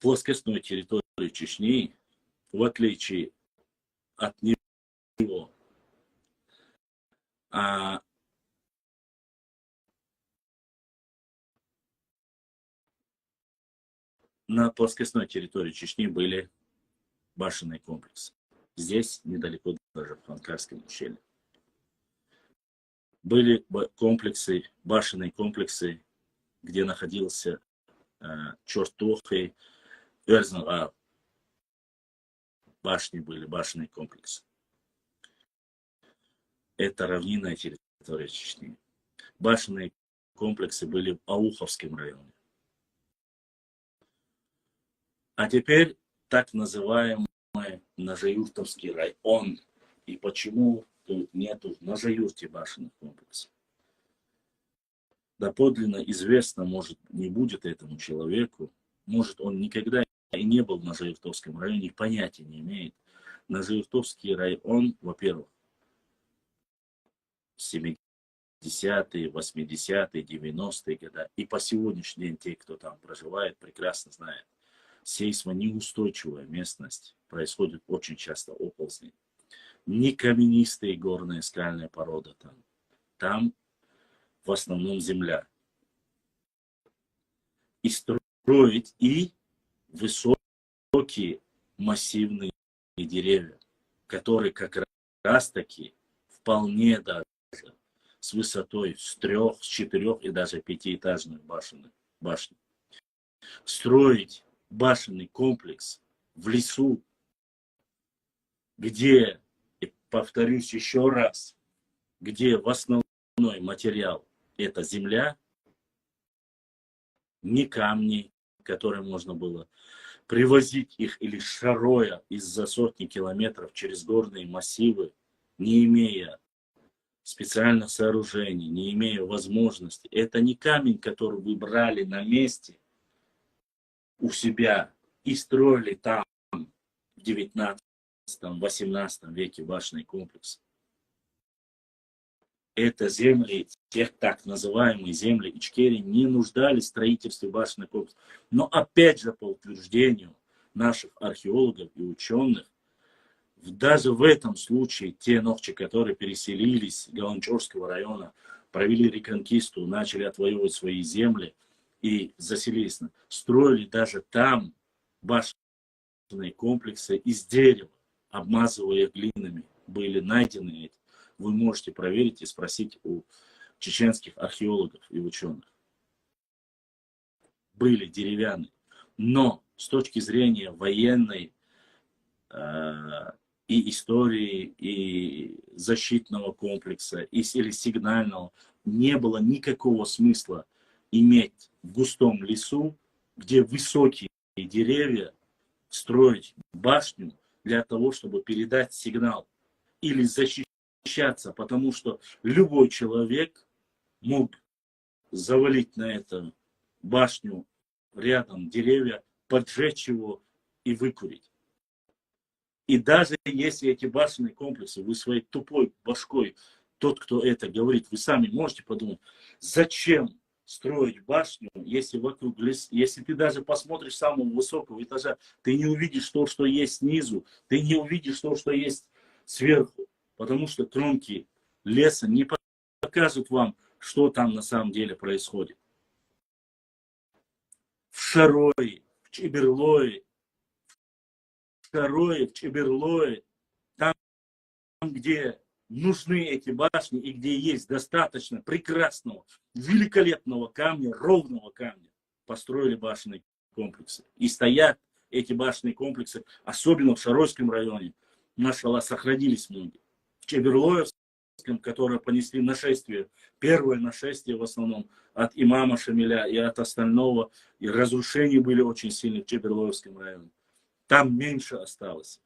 плоскостной территории Чечни, в отличие от него. На плоскостной территории Чечни были башенные комплексы. Здесь, недалеко даже в Ханкарском ущелье. Были комплексы, башенные комплексы, где находился Чортохой, башни были, башенные комплексы. Это равнинная территория Чечни. Башенные комплексы были в Ауховском районе. А теперь так называемый Нажаюртовский район. И почему тут нету в Нажаюрте башенных комплексов? Доподлинно известно, может, не будет этому человеку, может, он никогда и не был в Нажаюртовском районе, понятия не имеет. Нажаюртовский район, во-первых, 70-е, 80-е, 90-е годы, и по сегодняшний день те, кто там проживает, прекрасно знают, сейсмонеустойчивая местность, происходит очень часто оползни. Не каменистые горные скальные породы там. Там в основном земля. И строить и высокие массивные деревья, которые как раз таки вполне даже с высотой с 3, с 4 и даже 5-этажных башен. Строить башенный комплекс в лесу, где, и повторюсь еще раз, где в основной материал это земля, не камни, которые можно было привозить их или шароя из-за сотни километров через горные массивы, не имея специальных сооружений, не имея возможности. Это не камень, который вы брали на месте у себя и строили там в 19-18 веке башенный комплекс. Это земли, тех так называемые земли Ичкерии, не нуждались в строительстве башенных комплексов. Но опять же, по утверждению наших археологов и ученых, даже в этом случае те нохчи, которые переселились с Галанчорского района, провели реконкисту, начали отвоевывать свои земли и заселились, строили даже там башенные комплексы из дерева, обмазывая глинами, были найдены эти. Вы можете проверить и спросить у чеченских археологов и ученых. Были деревянные. Но с точки зрения военной и истории, и защитного комплекса, или сигнального, не было никакого смысла иметь в густом лесу, где высокие деревья, строить башню для того, чтобы передать сигнал или защищаться, потому что любой человек мог завалить на эту башню рядом деревья, поджечь его и выкурить. И даже если эти башенные комплексы, вы своей тупой башкой, тот, кто это говорит, вы сами можете подумать, зачем строить башню, если вокруг лес, если ты даже посмотришь с самого высокого этажа, ты не увидишь то, что есть снизу, ты не увидишь то, что есть сверху, потому что кромки леса не покажут вам, что там на самом деле происходит. В Шарое, в Чеберлое, в Чеберлое, там, где нужны эти башни и где есть достаточно прекрасного, великолепного камня, ровного камня, построили башенные комплексы. И стоят эти башенные комплексы, особенно в Шаройском районе, машаллах, сохранились многие. В Чеберлоевском, которые понесли нашествие, первое нашествие в основном от имама Шамиля и от остального, и разрушения были очень сильные в Чеберлоевском районе. Там меньше осталось.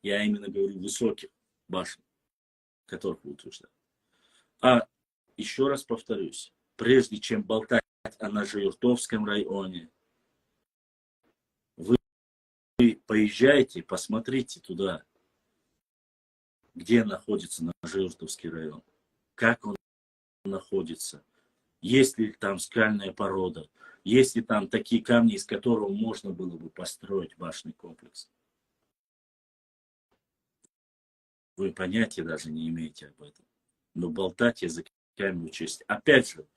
Я именно говорю высоких башен, которых вы утверждаете. А еще раз повторюсь, прежде чем болтать о Нажаюртовском районе, вы поезжайте, посмотрите туда, где находится Нажаюртовский район, как он находится, есть ли там скальная порода, есть ли там такие камни, из которых можно было бы построить башенный комплекс. Вы понятия даже не имеете об этом. Но болтать языками учесть. Опять же,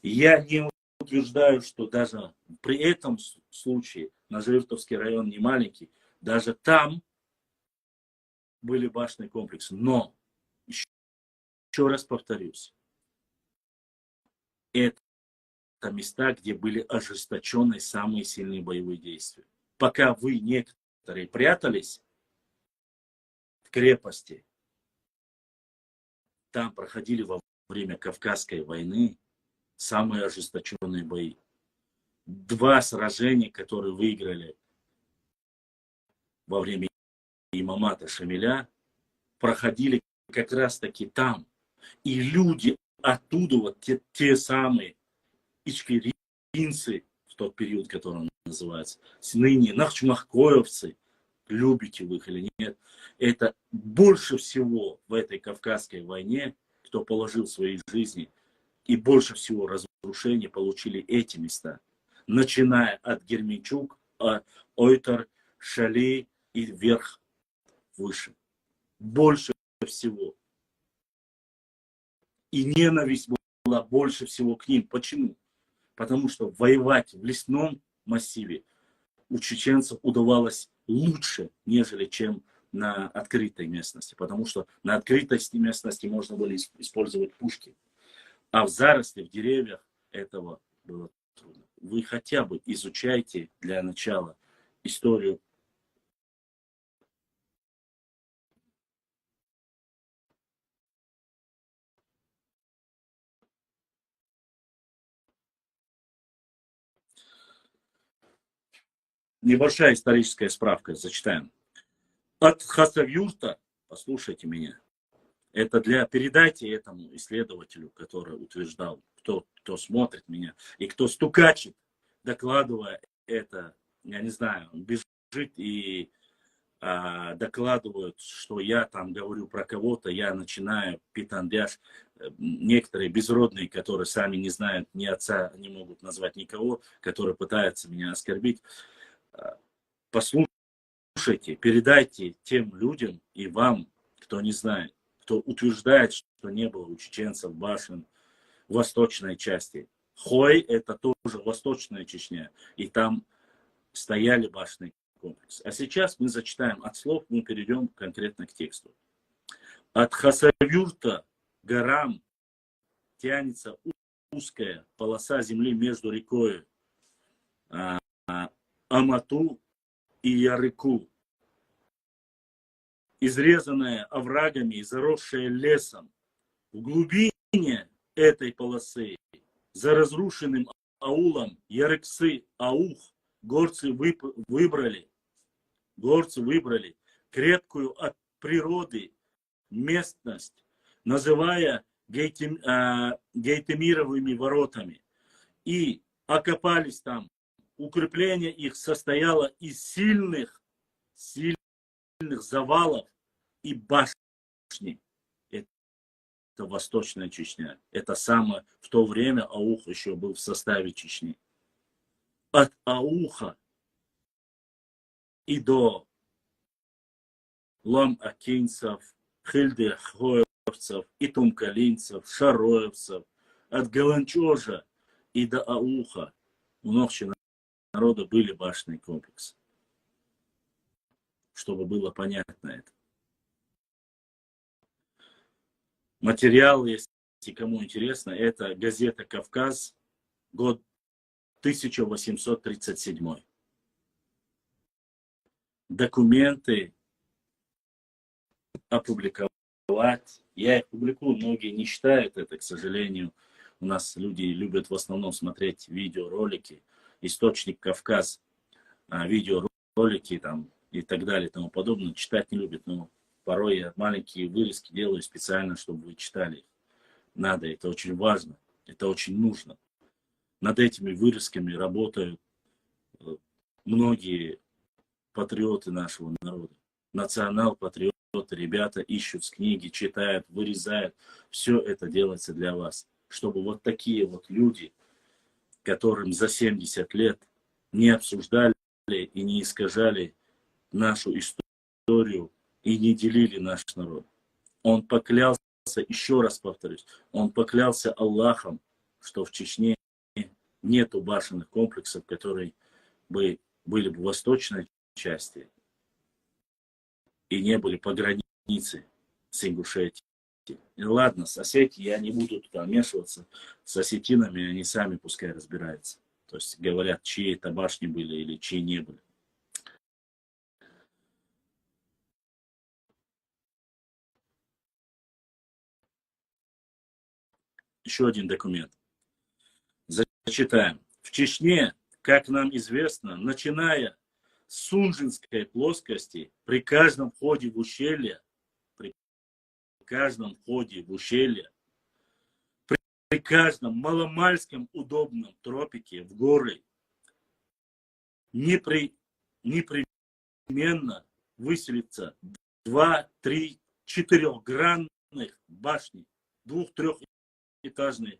я не утверждаю, что даже при этом случае Нажаюртовский район не маленький, даже там были башенные комплексы. Но, еще раз повторюсь, это места, где были ожесточенные самые сильные боевые действия. Пока вы некоторые прятались в крепости, там проходили во время Кавказской войны самые ожесточенные бои. 2 сражения, которые выиграли во время имамата Шамиля, проходили как раз таки там. И люди оттуда, вот те самые ичкеринцы, в тот период, который он называется, ныне нахчмахкоевцы, любите вы их или нет, это больше всего в этой Кавказской войне, кто положил свои жизни, и больше всего разрушений получили эти места. Начиная от Герменчук, Ойтар, Шали и вверх, выше. Больше всего. И ненависть была больше всего к ним. Почему? Потому что воевать в лесном массиве у чеченцев удавалось лучше, нежели чем на открытой местности. Потому что на открытой местности можно было использовать пушки. А в заросли, в деревьях этого было трудно. Вы хотя бы изучайте для начала историю. Небольшая историческая справка, зачитаем. От Хасавюрта, послушайте меня, это передайте этому исследователю, который утверждал, кто смотрит меня, и кто стукачит, докладывая это, я не знаю, он бежит и докладывают, что я там говорю про кого-то, я начинаю питандяш. Некоторые безродные, которые сами не знают ни отца, не могут назвать никого, которые пытаются меня оскорбить. Послушайте, передайте тем людям и вам, кто не знает, кто утверждает, что не было у чеченцев башен в восточной части. Хой — это тоже восточная Чечня, и там стояли башенные комплексы. А сейчас мы зачитаем от слов, мы перейдем конкретно к тексту. От Хасавюрта горам тянется узкая полоса земли между рекой Амату и Ярыку, изрезанная оврагами и заросшая лесом. В глубине этой полосы, за разрушенным аулом Ярыксы-Аух, горцы выбрали крепкую от природы местность, называя Гейтемировыми воротами, и окопались там. Укрепление их состояло из сильных завалов и башни. Это Восточная Чечня. Это самое, в то время Аух еще был в составе Чечни. От Ауха и до Лам-Акинцев, Хильдерхоевцев, и Тумкалинцев, Шароевцев, от Галанчожа и до Ауха у Нохчина народа были башенные комплексы. Чтобы было понятно это. Материал, если кому интересно, это газета «Кавказ», год 1837. Документы опубликовать. Я их публикую, многие не читают это, к сожалению. У нас люди любят в основном смотреть видеоролики. Источник «Кавказ», видеоролики там и так далее и тому подобное. Читать не любят, но порой я маленькие вырезки делаю специально, чтобы вы читали их. Надо, это очень важно, это очень нужно. Над этими вырезками работают многие патриоты нашего народа. Национал-патриоты, ребята ищут книги, читают, вырезают. Все это делается для вас. Чтобы вот такие вот люди, которым за 70 лет не обсуждали и не искажали нашу историю и не делили наш народ. Он поклялся, еще раз повторюсь, он поклялся Аллахом, что в Чечне нету башенных комплексов, которые были бы в восточной части и не были по границе с Ингушетией. И ладно, с Осетией я не буду туда вмешиваться. С осетинами они сами пускай разбираются. То есть говорят, чьи это башни были или чьи не были. еще один документ. Зачитаем. В Чечне, как нам известно, начиная с Сунжинской плоскости, при каждом входе в ущелье, при каждом маломальском удобном тропике в горы непременно выселится 2-3 четырехгранных башни, 2-3-этажные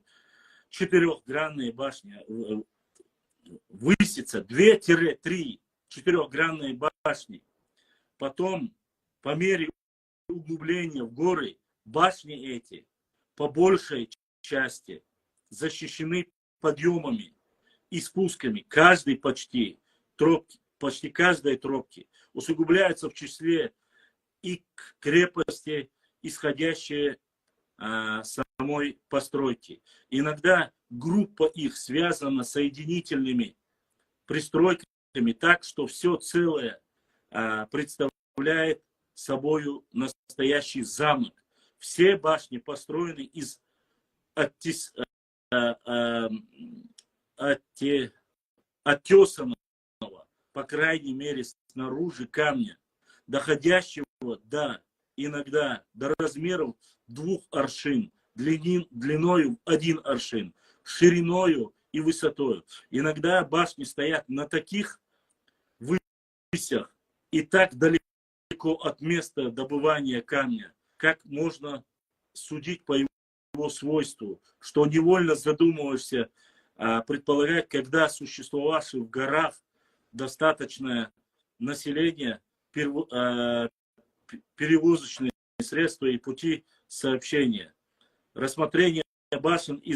четырехгранные башни, высится 2-3 четырехгранные башни. Потом, по мере углубления в горы, башни эти по большей части защищены подъемами и спусками. Почти каждой тропки усугубляется в числе и крепости, исходящие самой постройки. Иногда группа их связана соединительными пристройками так, что все целое представляет собою настоящий замок. Все башни построены из оттесанного, по крайней мере, снаружи камня, доходящего иногда до размеров 2 аршин, длиною в 1 аршин, шириною и высотою. Иногда башни стоят на таких высях и так далеко от места добывания камня, как можно судить по его свойству, что невольно задумываешься предполагать, когда существовавшее в горах достаточное население, перевозочные средства и пути сообщения. Рассмотрение башен и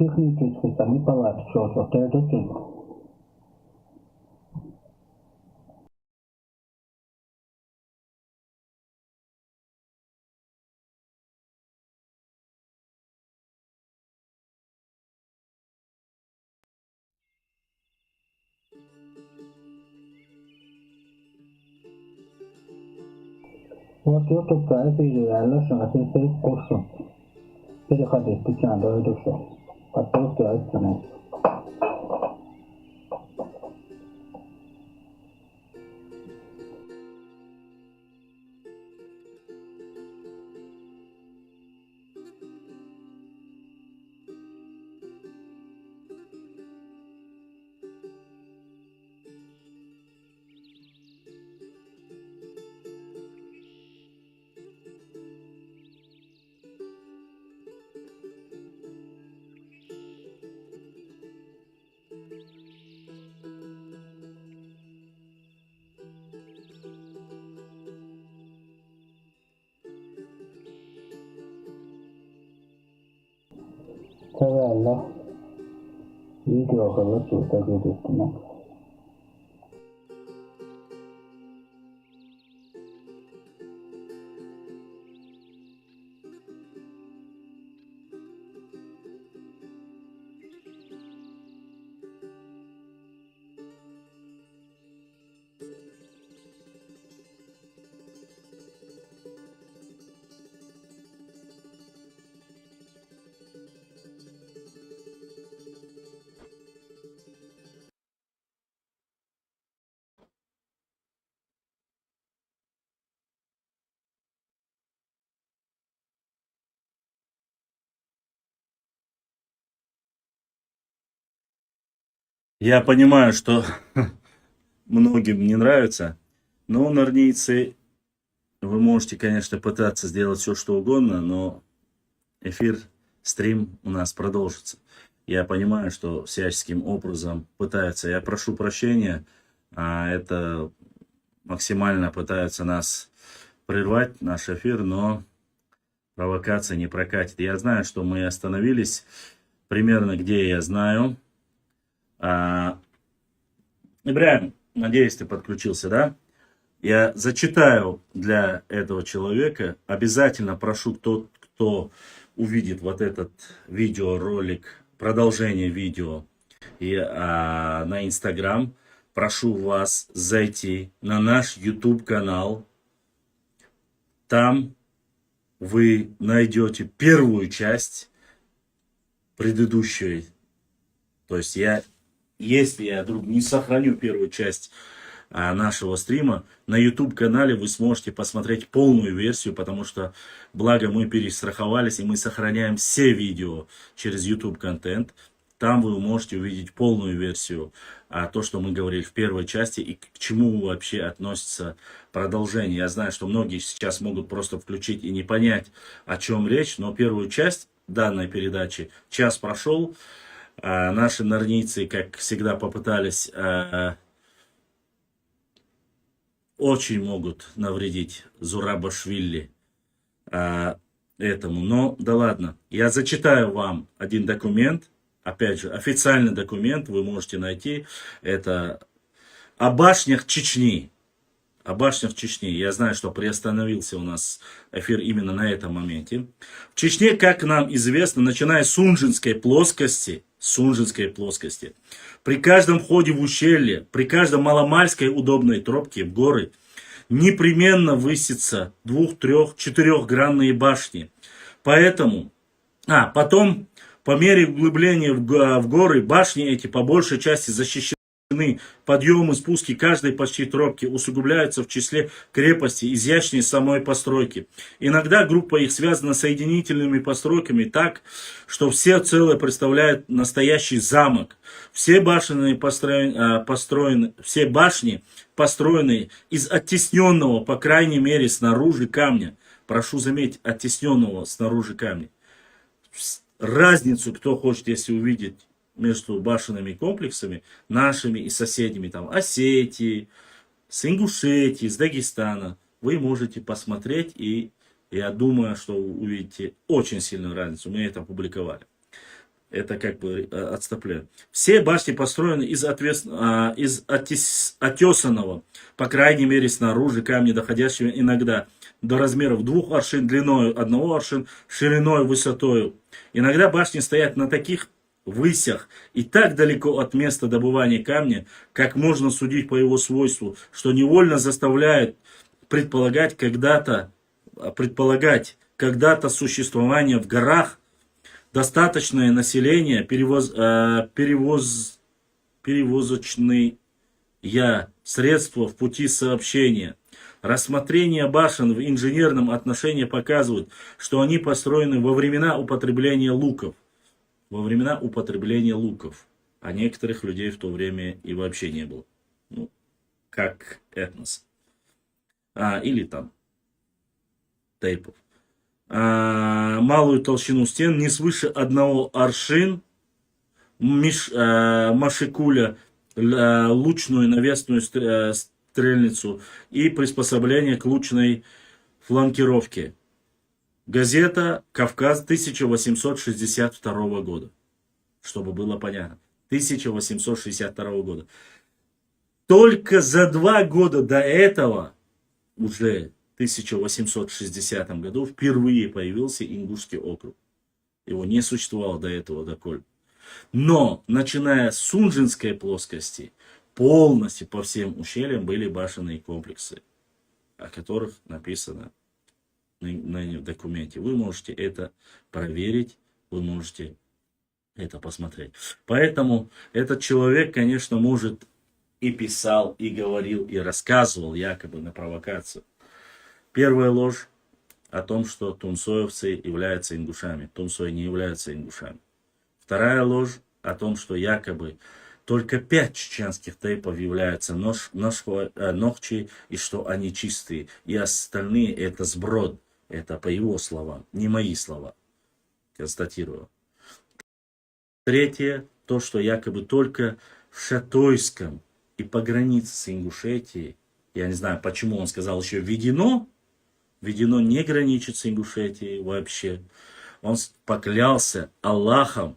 технически там не получилось, теоретически. Вот YouTube'da videolarni shunaqasi qo'shsin. Переходить печально это все. Подписки айттыңыз. Tavalla video qilib o'tkazdik. Я понимаю, что многим не нравится, но нарнийцы, вы можете, конечно, пытаться сделать все, что угодно, но эфир, стрим у нас продолжится. Я понимаю, что всяческим образом пытаются, я прошу прощения, это максимально пытаются нас прервать, наш эфир, но провокация не прокатит. Я знаю, что мы остановились примерно где я знаю. Ибраим, надеюсь, ты подключился, да? Я зачитаю для этого человека. Обязательно прошу тот, кто увидит вот этот видеоролик, продолжение видео на Инстаграм, прошу вас зайти на наш YouTube канал. Там вы найдете первую часть предыдущей. То есть если я вдруг не сохраню первую часть нашего стрима, на YouTube-канале вы сможете посмотреть полную версию, потому что, благо, мы перестраховались, и мы сохраняем все видео через YouTube-контент. Там вы можете увидеть полную версию, то, что мы говорили в первой части, и к чему вообще относится продолжение. Я знаю, что многие сейчас могут просто включить и не понять, о чем речь, но первую часть данной передачи, час прошел, наши нарнийцы, как всегда, попытались, очень могут навредить Зурабашвили этому. Но да ладно, я зачитаю вам один документ, опять же, официальный документ, вы можете найти, это о башнях Чечни. О башнях Чечни. Я знаю, что приостановился у нас эфир именно на этом моменте. В Чечне, как нам известно, начиная с Сунжинской плоскости, при каждом входе в ущелье, при каждой маломальской удобной тропке в горы непременно высятся 2-, 3-, 4-гранные башни. Поэтому, потом, по мере углубления в горы, башни эти по большей части защищены. Подъемы, спуски каждой почти тропки усугубляются в числе крепости, изящнее самой постройки. Иногда группа их связана соединительными постройками так, что все целое представляют настоящий замок. Все башни построены из оттесненного, по крайней мере, снаружи камня. Прошу заметить, оттесненного снаружи камня. Разницу, кто хочет, если увидеть, между башенными комплексами, нашими и соседними, там, Осетии, с Ингушетии, с Дагестана, вы можете посмотреть, и я думаю, что увидите очень сильную разницу. Мы это опубликовали. Это как бы отступляю. Все башни построены из отесанного, по крайней мере снаружи, камня, доходящего иногда до размеров 2 аршин длиною, 1 аршин шириной, высотою. Иногда башни стоят на таких высях и так далеко от места добывания камня, как можно судить по его свойству, что невольно заставляет предполагать когда-то существование в горах, достаточное население, перевозочные средства в пути сообщения. Рассмотрение башен в инженерном отношении показывает, что они построены во времена употребления луков. А некоторых людей в то время и вообще не было. Ну, как этнос. Или там тейпов. Малую толщину стен не свыше 1 аршин, машикуля, лучную навесную стрельницу и приспособление к лучной фланкировке. Газета «Кавказ» 1862 года. Чтобы было понятно. 1862 года. Только за 2 года до этого, уже в 1860 году, впервые появился Ингушский округ. Его не существовало до этого доколе. Но, начиная с Сунжинской плоскости, полностью по всем ущельям были башенные комплексы, о которых написано в документе. Вы можете это проверить, вы можете это посмотреть. Поэтому этот человек, конечно, может и писал, и говорил, и рассказывал якобы на провокацию. Первая ложь о том, что тунсоевцы являются ингушами. Тунсои не являются ингушами. Вторая ложь о том, что якобы только 5 чеченских тейпов являются нохчи, и что они чистые. И остальные это сброд. Это по его словам, не мои слова. Констатирую. Третье, то, что якобы только в Шатойском и по границе с Ингушетией, я не знаю, почему он сказал еще Ведено не граничит с Ингушетией вообще. Он поклялся Аллахом,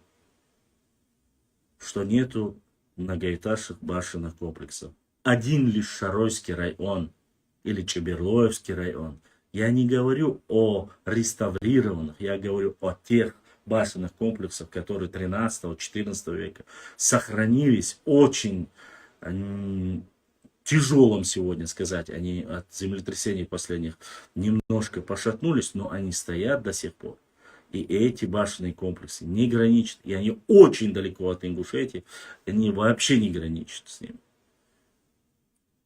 что нету многоэтажных башенных комплексов. Один лишь Шаройский район или Чеберлоевский район. Я не говорю о реставрированных, я говорю о тех башенных комплексах, которые 13-14 века сохранились очень тяжелым сегодня сказать. Они от землетрясений последних немножко пошатнулись, но они стоят до сих пор. И эти башенные комплексы не граничат, и они очень далеко от Ингушетии, они вообще не граничат с ним.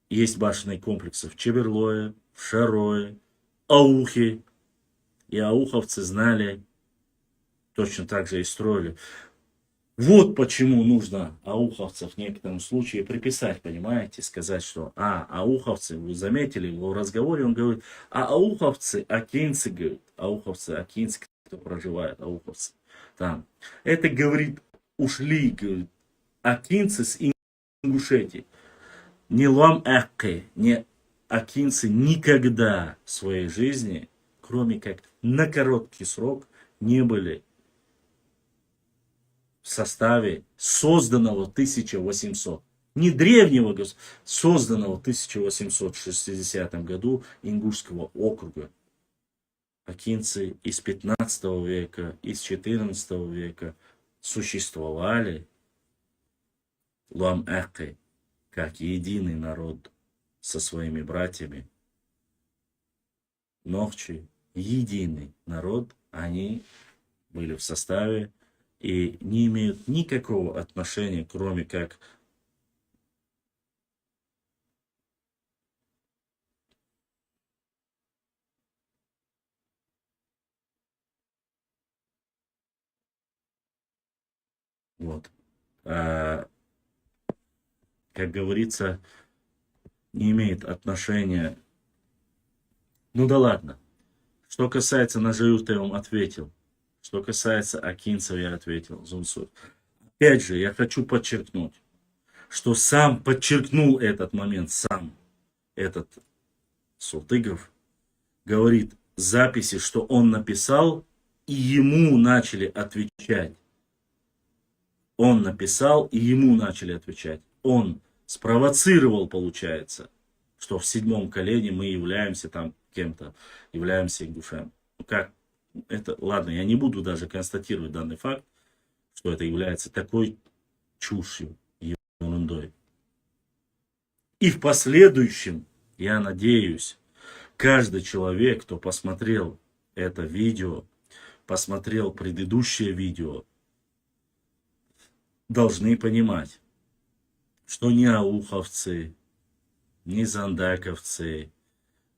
Есть башенные комплексы в Чеберлое, в Шарое, Аухе, и ауховцы знали, точно так же и строили. Вот почему нужно ауховцев в некотором случае приписать, понимаете, сказать, что ауховцы, вы заметили, в разговоре он говорит, ауховцы, акинцы, говорит, ауховцы, акинцы, кто проживает, ауховцы, там. Это, говорит, ушли, говорит, акинцы с Ингушетии. Не лам-экке, не акинцы никогда в своей жизни, кроме как на короткий срок, не были в составе созданного 1800, не древнего, созданного в 1860 году Ингушского округа. Акинцы из 15 века, из 14 века существовали лам-экке, как единый народ со своими братьями. Нохчи, единый народ, они были в составе и не имеют никакого отношения, кроме как вот. Как говорится, не имеет отношения. Ну да ладно. Что касается Нажаюта, я вам ответил. Что касается акинцев, я ответил. Зунсу. Опять же, я хочу подчеркнуть, что сам подчеркнул этот момент, сам этот Султыгов говорит в записи, что он написал, и ему начали отвечать. Он написал, и ему начали отвечать. Он спровоцировал, получается, что в 7-м колене мы являемся там кем-то, являемся ингушами. Ну как? Это, ладно, я не буду даже констатировать данный факт, что это является такой чушью, ерундой. И в последующем, я надеюсь, каждый человек, кто посмотрел это видео, посмотрел предыдущее видео, должны понимать, что ни ауховцы, ни зандаковцы,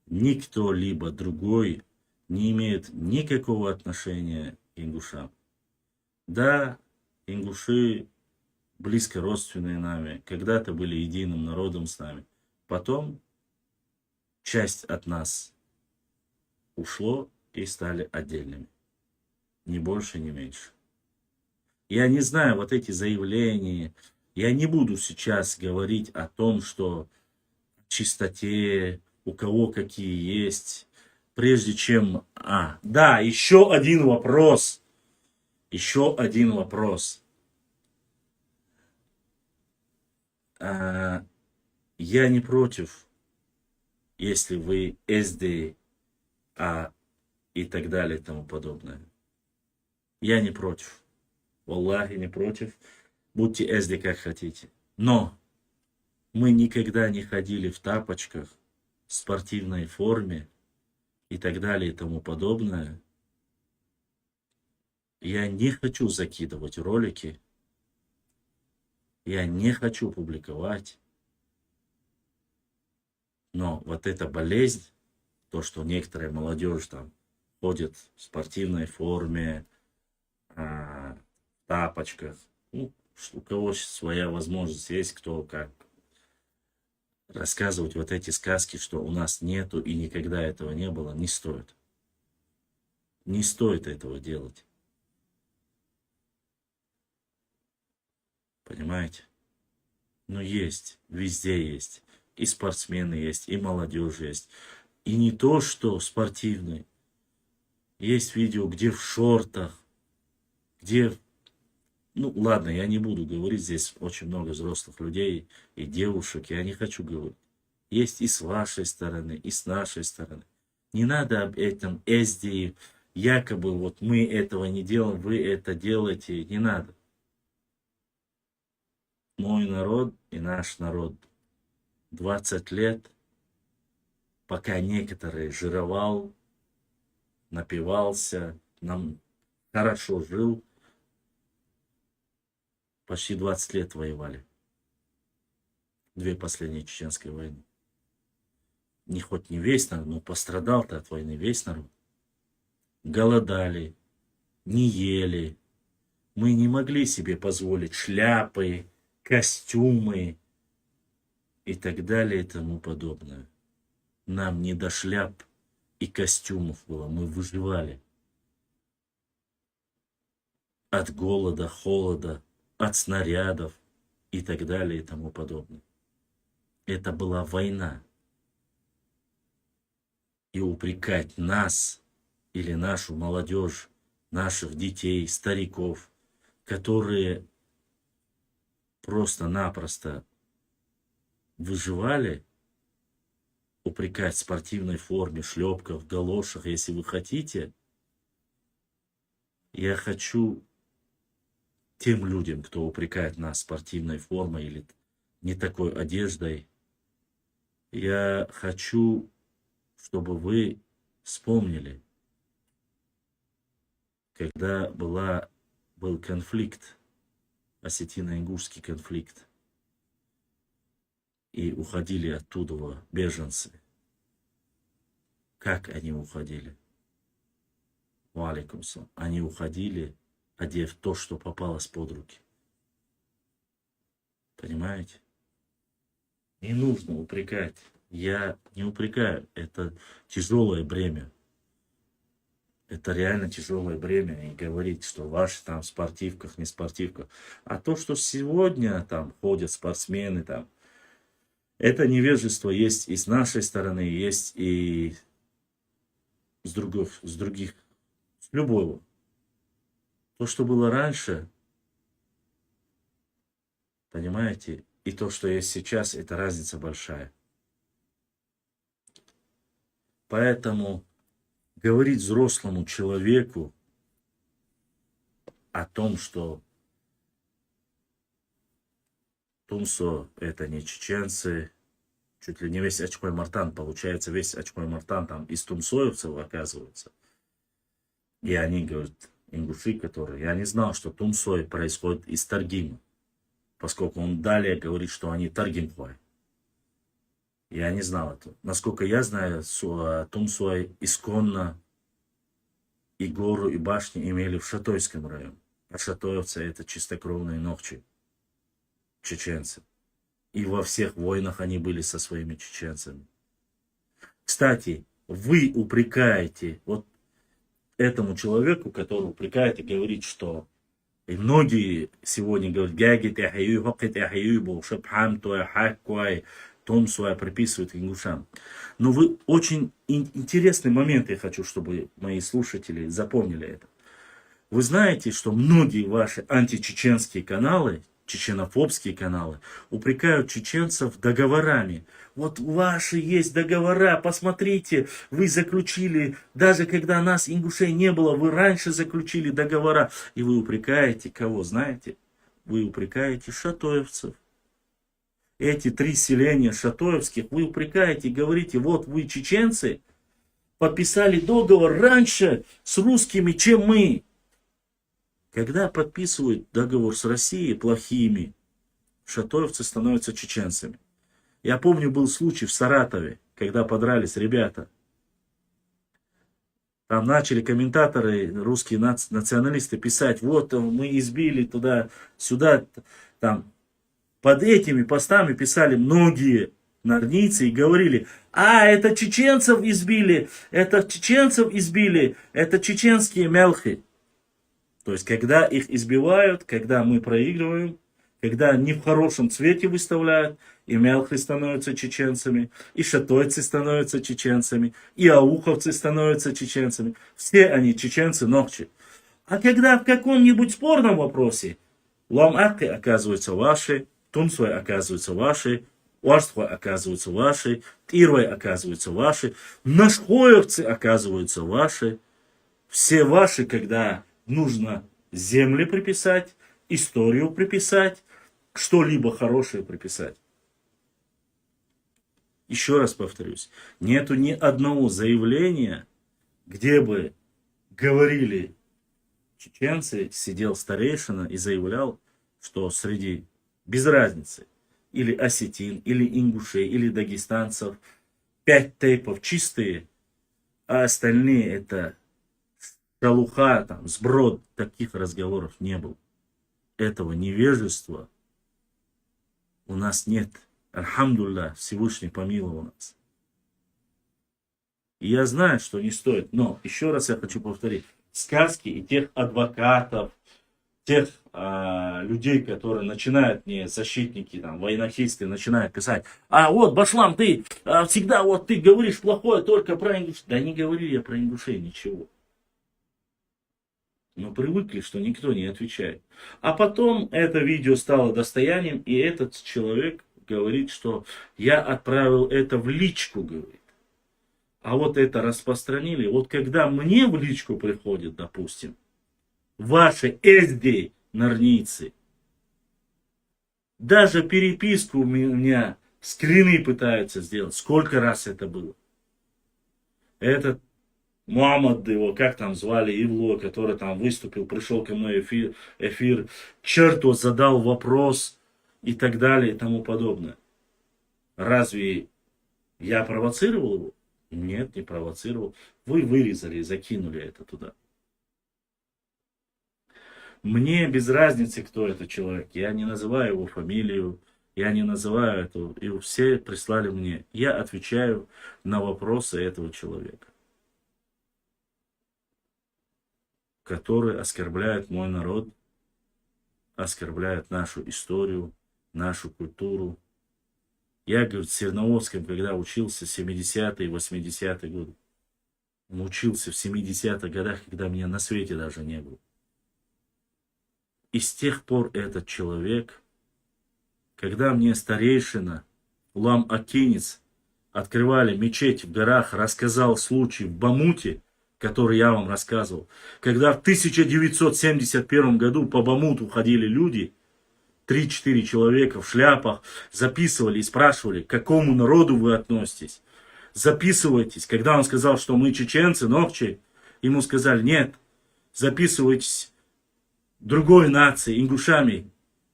ни кто-либо другой не имеет никакого отношения к ингушам. Да, ингуши близко родственные нами, когда-то были единым народом с нами. Потом часть от нас ушло и стали отдельными. Ни больше, ни меньше. Я не знаю, вот эти заявления, я не буду сейчас говорить о том, что чистоте, у кого какие есть, прежде чем... Да, еще один вопрос. Еще один вопрос. Я не против, если вы SD, и так далее и тому подобное. Я не против. Валлахи, не против. Будьте SD как хотите. Но мы никогда не ходили в тапочках, в спортивной форме и так далее и тому подобное. Я не хочу закидывать ролики. Я не хочу публиковать. Но вот эта болезнь, то, что некоторая молодежь там ходит в спортивной форме, в тапочках. Ну, у кого своя возможность есть, кто как рассказывать вот эти сказки, что у нас нету и никогда этого не было, не стоит. Не стоит этого делать. Понимаете? Но есть, везде есть. И спортсмены есть, и молодежь есть. И не то, что спортивный. Есть видео, где в шортах, где... Ну, ладно, я не буду говорить, здесь очень много взрослых людей и девушек, я не хочу говорить. Есть и с вашей стороны, и с нашей стороны. Не надо об этом эзди, якобы вот мы этого не делаем, вы это делаете, не надо. Мой народ и наш народ 20 лет, пока некоторые жировал, напивался, нам хорошо жил, почти 20 лет воевали. 2 последние чеченские войны. Не хоть не весь народ, но пострадал-то от войны весь народ. Голодали, не ели. Мы не могли себе позволить шляпы, костюмы и так далее и тому подобное. Нам не до шляп и костюмов было, мы выживали. От голода, холода, от снарядов и так далее и тому подобное. Это была война. И упрекать нас или нашу молодежь, наших детей, стариков, которые просто-напросто выживали, упрекать в спортивной форме, шлепках, галошах, если вы хотите, я хочу тем людям, кто упрекает нас спортивной формой или не такой одеждой, я хочу, чтобы вы вспомнили, когда был конфликт, осетино-ингушский конфликт, и уходили оттуда беженцы. Как они уходили? Валикум салам. Они уходили, одев то, что попалось под руки. Понимаете? Не нужно упрекать. Я не упрекаю. Это тяжелое бремя. Это реально тяжелое бремя. И говорить, что ваши там в спортивках, не спортивках. А то, что сегодня там ходят спортсмены, там, это невежество есть и с нашей стороны, есть и с других, с любого. То, что было раньше, Понимаете? И то, что есть сейчас, это разница большая. Поэтому говорить взрослому человеку о том, что Тумсо это не чеченцы, чуть ли не весь Ачкой-Мартан, получается, весь Ачкой-Мартан там из тумсоевцев оказывается. И они говорят, ингуши, которые... Я не знал, что Тумсой происходит из Таргима, поскольку он далее говорит, что они Таргимхой. Я не знал этого. Насколько я знаю, Тумсой исконно и гору, и башни имели в Шатойском районе. А шатоевцы это чистокровные ногчи, чеченцы. И во всех войнах они были со своими чеченцами. Кстати, вы упрекаете вот этому человеку, который упрекает и говорит, что и многие сегодня говорят, Тумсуя приписывают ингушам. Но вы очень интересный момент, я хочу, чтобы мои слушатели запомнили это. Вы знаете, что многие ваши античеченские каналы, чеченофобские каналы, упрекают чеченцев договорами. Вот ваши есть договора, посмотрите, вы заключили, даже когда нас, ингушей, не было, вы раньше заключили договора. И вы упрекаете кого, знаете? Вы упрекаете шатоевцев. Эти 3 селения шатоевских вы упрекаете и говорите, вот вы, чеченцы, подписали договор раньше с русскими, чем мы. Когда подписывают договор с Россией плохими, шатоевцы становятся чеченцами. Я помню, был случай в Саратове, когда подрались ребята. Там начали комментаторы, русские националисты писать, вот мы избили туда-сюда. Там под этими постами писали многие нарнийцы и говорили, это чеченцев избили, это чеченские мелхи. То есть, когда их избивают, когда мы проигрываем, когда не в хорошем цвете выставляют, и мелхи становятся чеченцами, и шатойцы становятся чеченцами, и ауховцы становятся чеченцами. Все они чеченцы ногчи. А когда в каком-нибудь спорном вопросе Лом-Акки оказываются ваши, Тумсой оказываются ваши, Уарстхой оказываются ваши, Тирвой оказываются ваши, Нашхоевцы оказываются ваши. Все ваши, когда нужно земли приписать, историю приписать, что-либо хорошее приписать. Еще раз повторюсь, нету ни одного заявления, где бы говорили чеченцы, сидел старейшина и заявлял, что среди, без разницы, или осетин, или ингушей, или дагестанцев, 5 тейпов чистые, а остальные это шалуха, там, сброд, таких разговоров не было. Этого невежества у нас нет. Альхамдулилlah, Всевышний помиловал нас. И я знаю, что не стоит, но еще раз я хочу повторить. Сказки и тех адвокатов, тех людей, которые начинают, не защитники, там, военнохильцы, начинают писать, вот, Башлам, ты всегда вот ты говоришь плохое только про ингушей. Да не говорю я про ингушей ничего. Но привыкли, что никто не отвечает. А потом это видео стало достоянием, и этот человек говорит, что я отправил это в личку, говорит. А вот это распространили. Вот когда мне в личку приходит, допустим, ваши SD нарнийцы, даже переписку у меня, скрины пытаются сделать. Сколько раз это было? Этот Мухаммад его, как там звали, Ивло, который там выступил, пришел ко мной эфир, черту задал вопрос и так далее и тому подобное. Разве я провоцировал его? Нет, не провоцировал. Вы вырезали и закинули это туда. Мне без разницы, кто это человек. Я не называю его фамилию, я не называю этого. И все прислали мне. Я отвечаю на вопросы этого человека, который оскорбляет мой народ, оскорбляет нашу историю, нашу культуру. Я, говорит, в Серноводском, когда учился в 70-е, 80-е годы, учился в 70-х годах, когда меня на свете даже не было. И с тех пор этот человек когда мне старейшина Улам Акинец открывали мечеть в горах, рассказал случай в Бамуте, который я вам рассказывал, когда в 1971 году по Бамуту ходили люди, 3-4 человека в шляпах, записывали и спрашивали, к какому народу вы относитесь. Записывайтесь. Когда он сказал, что мы чеченцы, ногчи, ему сказали, нет, записывайтесь другой нации, ингушами,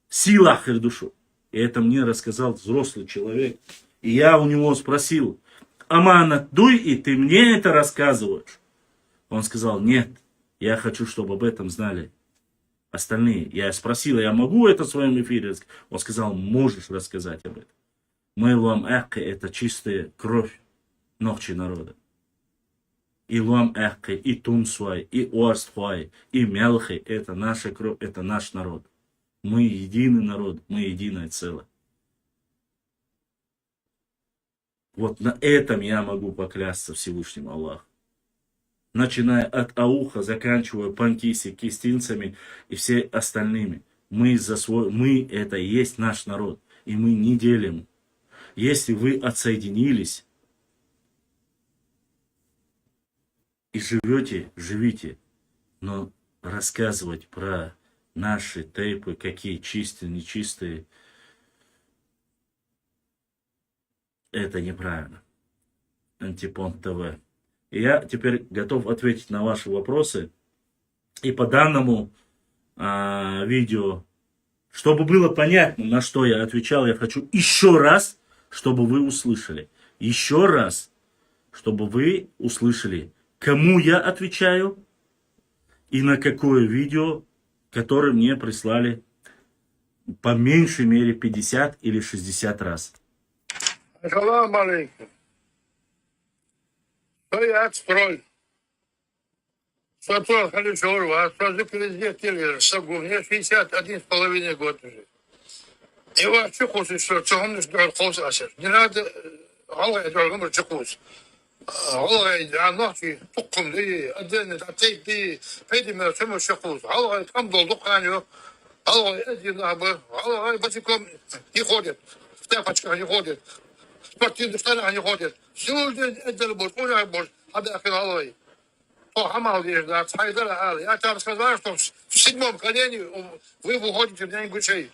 сила ахир-душу. И это мне рассказал взрослый человек. И я у него спросил, Аманат, дуй, и ты мне это рассказываешь? Он сказал, нет, я хочу, чтобы об этом знали остальные. Я спросил, я могу это в своем эфире рассказать? Он сказал, можешь рассказать об этом. Мы Луам Эхке, это чистая кровь ногчи народа. И Луам Эхке, и Тумсуай, и Уарстхуай, и Мелхи, это наша кровь, это наш народ. Мы единый народ, мы единое целое. Вот на этом я могу поклясться Всевышним Аллахом. Начиная от Ауха, заканчивая Панкиси, кистинцами и все остальными. Мы это и есть наш народ, и мы не делим. Если вы отсоединились и живите, но рассказывать про наши тейпы, какие чистые, нечистые, это неправильно. Антипонт ТВ. И я теперь готов ответить на ваши вопросы. И по данному видео, чтобы было понятно, на что я отвечал, я хочу еще раз, чтобы вы услышали. Еще раз, чтобы вы услышали, кому я отвечаю и на какое видео, которое мне прислали по меньшей мере 50 или 60 раз. Салам алейкум. Что я отстрой? Что то Халишору, а что за президент телевизор, Сагу, мне 61,5 год уже. И вот что хочешь, что он не ждет холст асер. Не надо, Allah ya diyorum çıkmış. Allah ya nahki tukum diye, adını da tek diye, peydime tümü çıkmış. Allah tam dolduk kanıyor. Allah ya dinabı. Allah ya başıkom не ходит. В тапочках не ходит. В спортивных штанах не ходит. Сегодня это будет, он будет. Хада ахир Allah. Хамал здесь, да, Хайдара Али. Я там сказал, что в 7-м колене вы выходите в день гучей.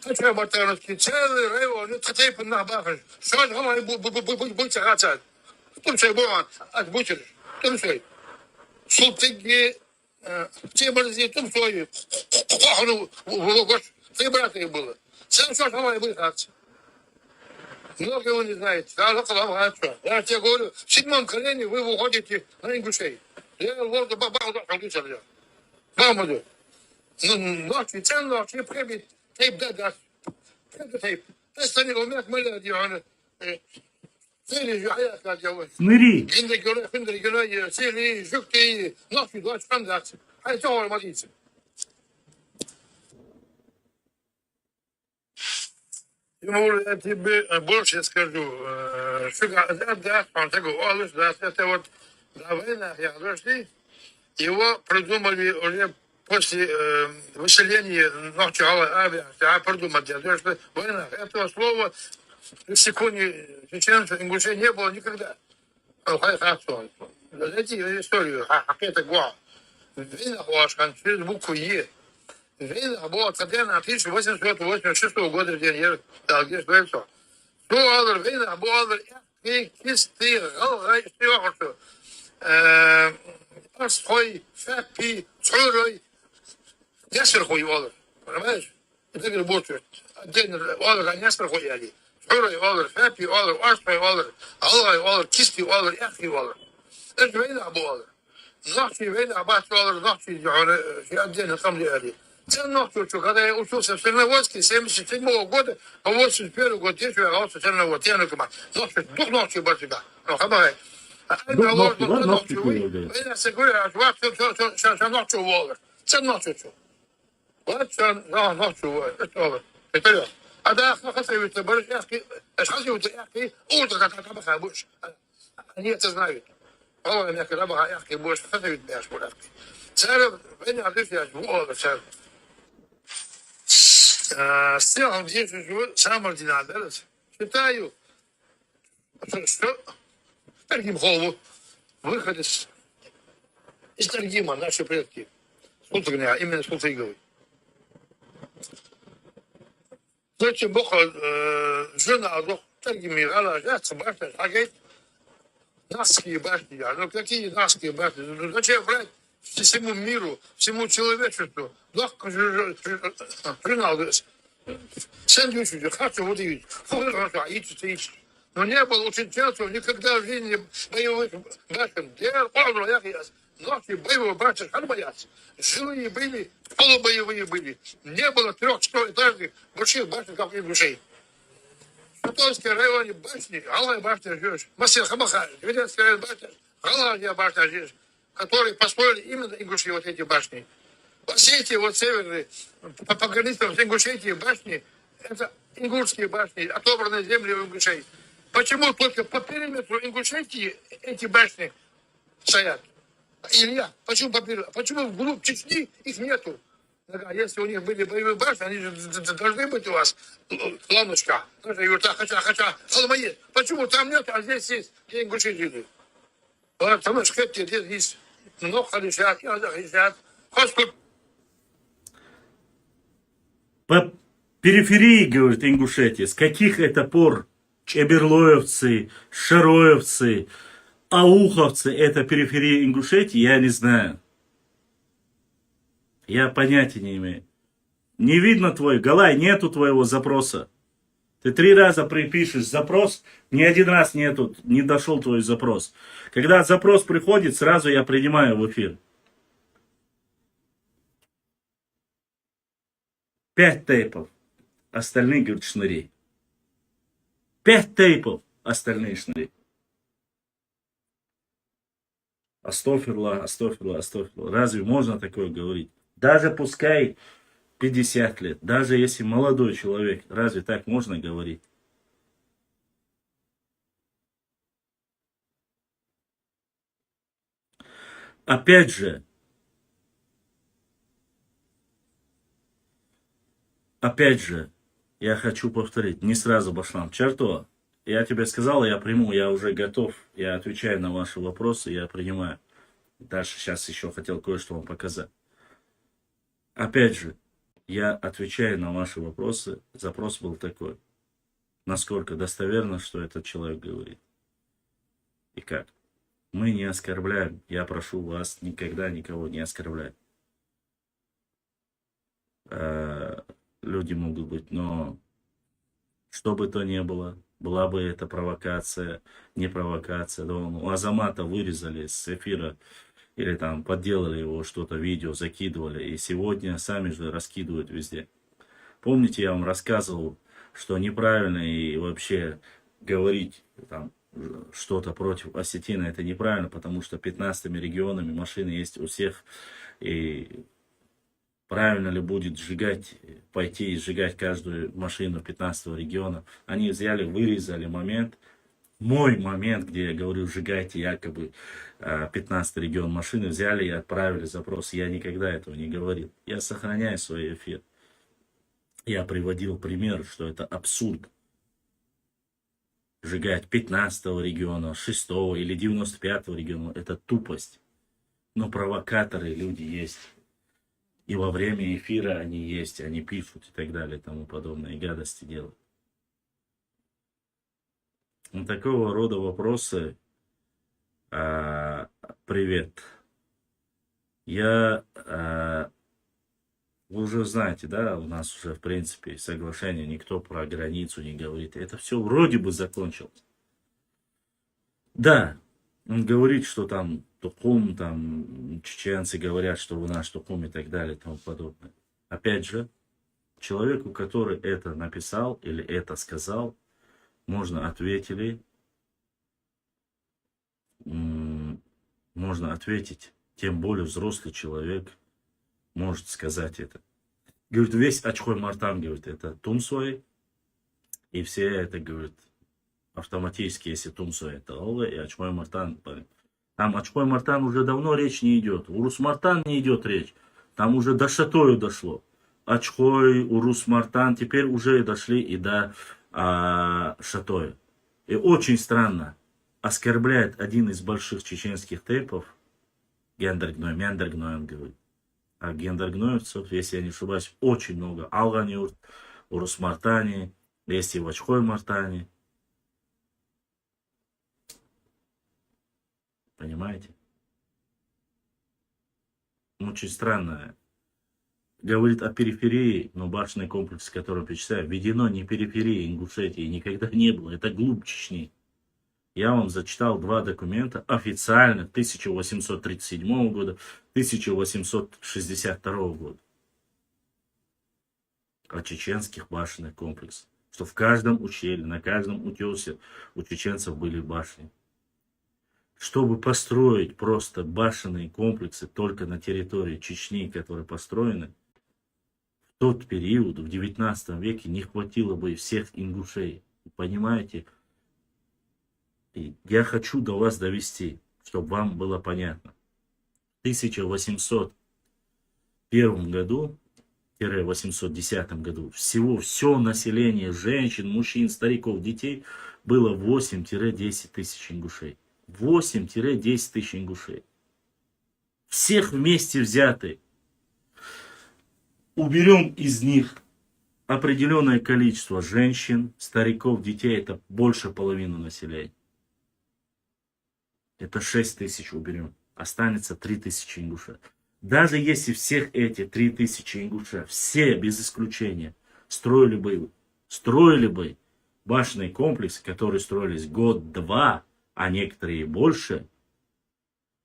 Хочу батаровский целый район, это тейп на бахар. Что же он будет хатать? Кто же был от бутер? Кто же? Султыги, те борзы, кто же? Кухну, ты брат их было. Сам что он будет хатать? Много его не знает. Я тебе говорю, в 7-м колене вы выходите на ингушей. Я лорду бабаху дошел. Мамаду. Ну, ночью, цен ночью, прибить. Тейп да. Тейп. Тестани умеет мало дивана. Сели жая кадьявы. Ныри. Хиндри гуна, сели жукти, ночью дочь кандидат. Ай что молиться. Я тебе больше скажу. Да, он такой, это вот на войнах я дошли. Его придумали уже после выселения ночью авиации, придумали. Война. Этого слова в секунде чеченцев, ингушей не было никогда. Знаете историю, это гуа. Война Хуашхан через букву Е. Война была когда на 1886 года в день, да, где же это? Ну, война была кисты, что أصحي فابي صعوري يسر خوي والله رماش تقدر بوتر الدين والله عن يسر خوي عليه صعوري والله فابي والله أصحي والله الله والله كيستي والله أخي والله إيش بين أبو والله نحكي بين أبات والله نحكي جعنا في الدين الخمر عليه كان نحكي شو كذا وشو سنة واسكي سامش سنة وقود هو سنفير وقود يشوي غاص سنة وتيانا كمان نحكي بس كذا خبره أنا سأقول أشواق شان نحشو والله شان نحشو وشان نحشو والله يترى هذا خاصة يتبرش يا أخي إيش خاصة يا أخي أول كذا خابوش أني تزنايد والله إنك لا بقى يا أخي بوش خاصة يتبرش ولا أخي سالم بيني عديش يا والله سالم Сделал здесь живу сам ординатор. Считаю, что Таргим Холву, выход из Таргима, наши предки. Султагня, именно Султайговый. Зачем Бог жена, Таргим Ирала, башня, агент, Насские башни. Ну какие Насские башни? Ну зачем брать всему миру, всему человечеству? Жена, сэндвич, хочу вот и но не было учительцев никогда в жизни боевых башен. Ночи боевых башен, боятся. Жилые были, полубоевые были. Не было 300-этажных больших башен, как и душей. В Шатовском районе башни, Галая башня здесь, Масир Хамаха, Веденский район башня, Галая башня здесь, которые построили именно ингуши вот эти башни. Все эти вот северные, по границам Ингушетии башни, это ингушские башни, отобранные земли у ингушей. Почему только по периметру Ингушетии эти башни стоят? Илья, почему по периметру? Почему вглубь Чечни их нету? Если у них были боевые башни, они же должны быть у вас, ланочка, юрта, хача, Алмаед. Почему там нет, а здесь есть, где ингуши жили? Потому что здесь есть много халишат, халишат, По периферии, говорит Ингушетия, с каких это пор чеберлоевцы, шароевцы, ауховцы, это периферия Ингушетии, я не знаю. Я понятия не имею. Не видно твой, Галай, нету твоего запроса. Ты 3 раза припишешь запрос, ни один раз нету, не дошел твой запрос. Когда запрос приходит, сразу я принимаю в эфир. 5 тейпов. Остальные, говорят, шныри. 5 тейпов. Остальные шныри. Астафируллах. Разве можно такое говорить? Даже пускай 50 лет. Даже если молодой человек. Разве так можно говорить? Опять же, я хочу повторить, не сразу башлам черту. Я тебе сказал, я приму, я уже готов, я отвечаю на ваши вопросы, я принимаю. Дальше сейчас еще хотел кое-что вам показать. Опять же, я отвечаю на ваши вопросы. Запрос был такой. Насколько достоверно, что этот человек говорит. И как? Мы не оскорбляем. Я прошу вас никогда никого не оскорблять. Люди могут быть, но что бы то ни было, была бы это провокация, не провокация. Да, у Азамата вырезали с эфира или там подделали его что-то, видео закидывали. И сегодня сами же раскидывают везде. Помните, я вам рассказывал, что неправильно и вообще говорить там что-то против Осетина, это неправильно, потому что 15 регионами машины есть у всех. И правильно ли будет сжигать, пойти и сжигать каждую машину 15 региона? Они взяли, вырезали момент, мой момент, где я говорю, сжигайте якобы 15 регион машины, взяли и отправили запрос. Я никогда этого не говорил. Я сохраняю свой эфир. Я приводил пример, что это абсурд. Сжигать 15 региона, 6 или 95 региона, это тупость. Но провокаторы люди есть. И во время эфира они есть, они пишут и так далее, и тому подобное, и гадости делают. Вот такого рода вопросы. Привет. Вы уже знаете, да, у нас уже, в принципе, соглашение, никто про границу не говорит. Это все вроде бы закончилось. Да, он говорит, что там Тухум, там чеченцы говорят, что вы наш Тухум и так далее, и тому подобное. Опять же, человеку, который это написал или это сказал, можно ответить, тем более взрослый человек может сказать это. Говорит, весь Ачхой Мартан, говорит, это Тумсой, и все это, говорит, автоматически, если Тумсой это Олы, и Ачхой Мартан. Там Ачхой Мартан уже давно речь не идет. Урус Мартан не идет речь. Там уже до Шатою дошло. Ачхой, Урус Мартан, теперь уже дошли и до Шатоя. И очень странно, оскорбляет один из больших чеченских тейпов, Гендергной, Мендергной, он говорит. А гендергноевцев, если я не ошибаюсь, очень много. Алганюрт, Урус Мартани, есть и в Ачхой Мартани. Понимаете? Очень странно. Говорит о периферии, но башенный комплекс, который перечисляю, введено не периферии Ингушетии, никогда не было. Это глубь Чечни. Я вам зачитал два документа официально 1837 года, 1862 года. О чеченских башенных комплексах. Что в каждом ущелье, на каждом утесе у чеченцев были башни. Чтобы построить просто башенные комплексы только на территории Чечни, которые построены, в тот период, в 19 веке, не хватило бы всех ингушей. Понимаете? И я хочу до вас довести, чтобы вам было понятно. В 1801 году, 810 году, все население женщин, мужчин, стариков, детей было 8-10 тысяч ингушей. 8-10 тысяч ингушей. Всех вместе взятые. Уберем из них определенное количество женщин, стариков, детей, это больше половины населения. Это 6 тысяч уберем. Останется 3 тысячи ингушей. Даже если всех эти 3 тысячи ингушей, все без исключения, строили бы башенные комплексы, которые строились год-два, а некоторые больше,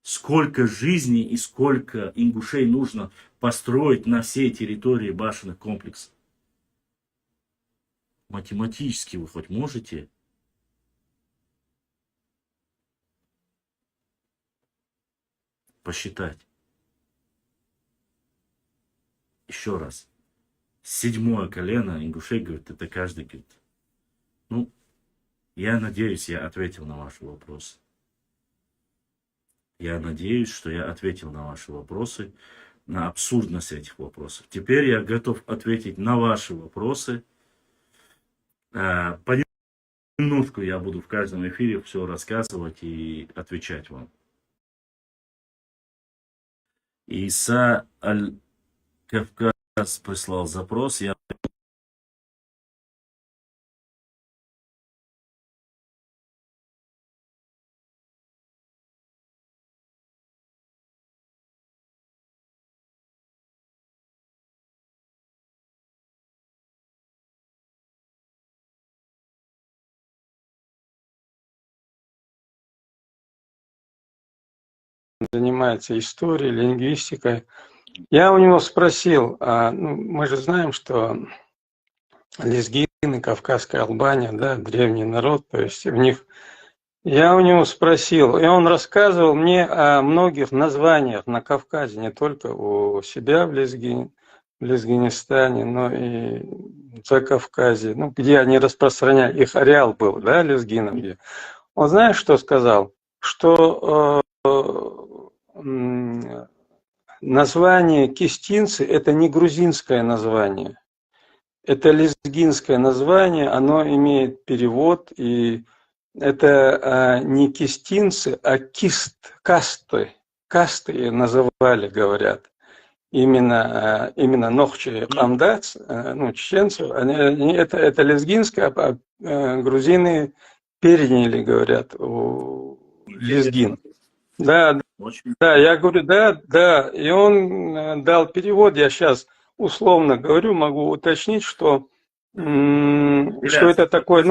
сколько жизней и сколько ингушей нужно построить на всей территории башенных комплексов? Математически вы хоть можете? Посчитать. Еще раз. 7-е колено ингушей, говорит, это каждый, говорит. Ну, я надеюсь, я ответил на ваши вопросы. Я надеюсь, что я ответил на ваши вопросы, на абсурдность этих вопросов. Теперь я готов ответить на ваши вопросы. Понемножку я буду в каждом эфире все рассказывать и отвечать вам. Иса Аль-Кавказ прислал запрос. Я занимается историей, лингвистикой. Я у него спросил, мы же знаем, что лезгины, Кавказская Албания, да, древний народ, то есть в них... Я у него спросил, и он рассказывал мне о многих названиях на Кавказе, не только у себя в Лезгинистане, но и в Закавказье, ну, где они распространяли, их ареал был, да, лезгинов. Он знаешь, что сказал? Что название кистинцы – это не грузинское название, это лезгинское название, оно имеет перевод, и это не кистинцы, а касты называли, говорят. Именно нохчи хамдац, ну, чеченцев, это лезгинское, а грузины переняли, говорят, у лезгин. Да, я говорю, да, и он дал перевод, я сейчас условно говорю, могу уточнить, что это такое,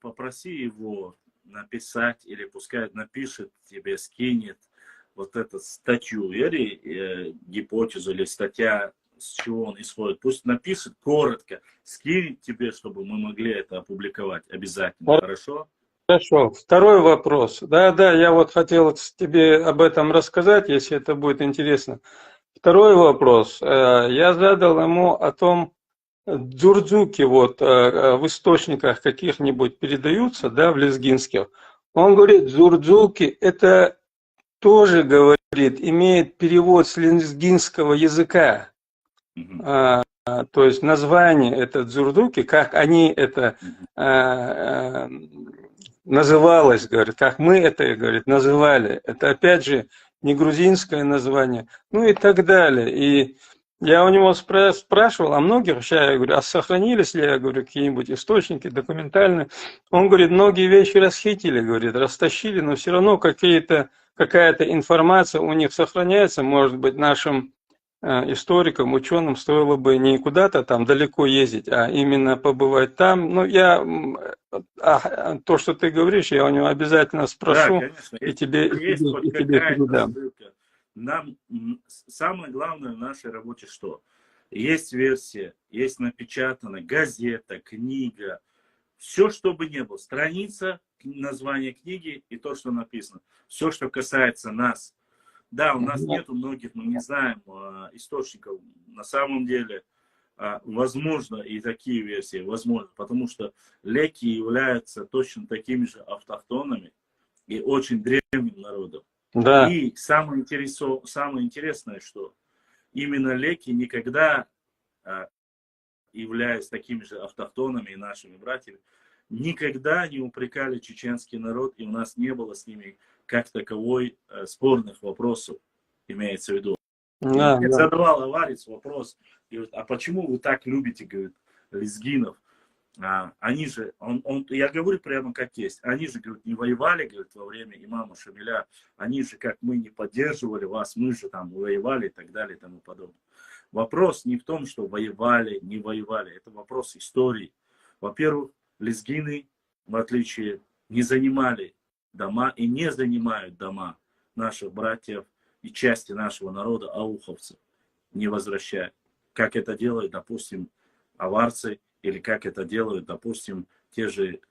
Попроси его написать, или пускай напишет тебе, скинет вот эту статью, или гипотезу, или статья, с чего он исходит. Пусть напишет коротко, скинет тебе, чтобы мы могли это опубликовать обязательно, хорошо? Хорошо. Второй вопрос. Да, я вот хотел тебе об этом рассказать, если это будет интересно. Второй вопрос. Я задал ему о том, дзурдзуки вот в источниках каких-нибудь передаются, да, в лезгинских. Он говорит, дзурдзуки это тоже, говорит, имеет перевод с лезгинского языка. то есть название это дзурдуки, как они это называлось, говорит, как мы это, говорит, называли. Это опять же не грузинское название, ну и так далее. И я у него спрашивал о многих вещах, я говорю, а сохранились ли, я говорю, какие-нибудь источники документальные? Он говорит, многие вещи расхитили, говорит, растащили, но все равно какая-то информация у них сохраняется, может быть, нашим историкам, ученым стоило бы не куда-то там далеко ездить, а именно побывать там. Ну, то, что ты говоришь, я у него обязательно спрошу, да, конечно. и тебе передам. Нам самое главное в нашей работе что? Есть версия, есть напечатана газета, книга, все, что бы ни было, страница, название книги и то, что написано. Все, что касается нас. Да, у нас нету многих, мы не знаем источников. На самом деле, возможно, и такие версии, возможно, потому что леки являются точно такими же автохтонами и очень древним народом. Да. И самое интересное, что именно леки никогда, являясь такими же автохтонами и нашими братьями, никогда не упрекали чеченский народ, и у нас не было с ними как таковой спорных вопросов, имеется в виду. Да, Я задавал Аварец вопрос, говорит, а почему вы так любите, говорит, лезгинов? Они же, я говорю прямо как есть, они же, говорит, не воевали, говорит, во время имама Шамиля, они же, как мы, не поддерживали вас, мы же там воевали и так далее и тому подобное. Вопрос не в том, что воевали, не воевали, это вопрос истории. Во-первых, лезгины, в отличие, не занимали дома и не занимают дома наших братьев и части нашего народа, ауховцев, не возвращают. Как это делают, допустим, аварцы, или как это делают, допустим, те же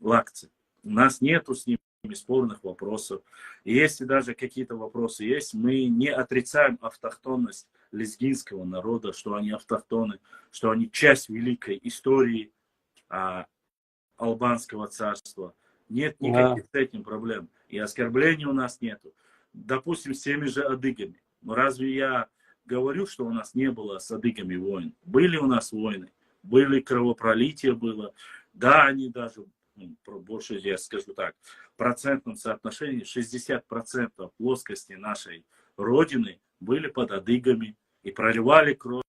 лакцы. У нас нету с ними спорных вопросов. И если даже какие-то вопросы есть, мы не отрицаем автохтонность лезгинского народа, что они автохтоны, что они часть великой истории албанского царства. Нет никаких с этим проблем. И оскорблений у нас нету. Допустим, с теми же адыгами. Но разве я говорю, что у нас не было с адыгами войн? Были у нас войны. Были кровопролития было. Да, они даже, больше, я скажу так, в процентном соотношении 60% плоскости нашей Родины были под адыгами и проливали кровь.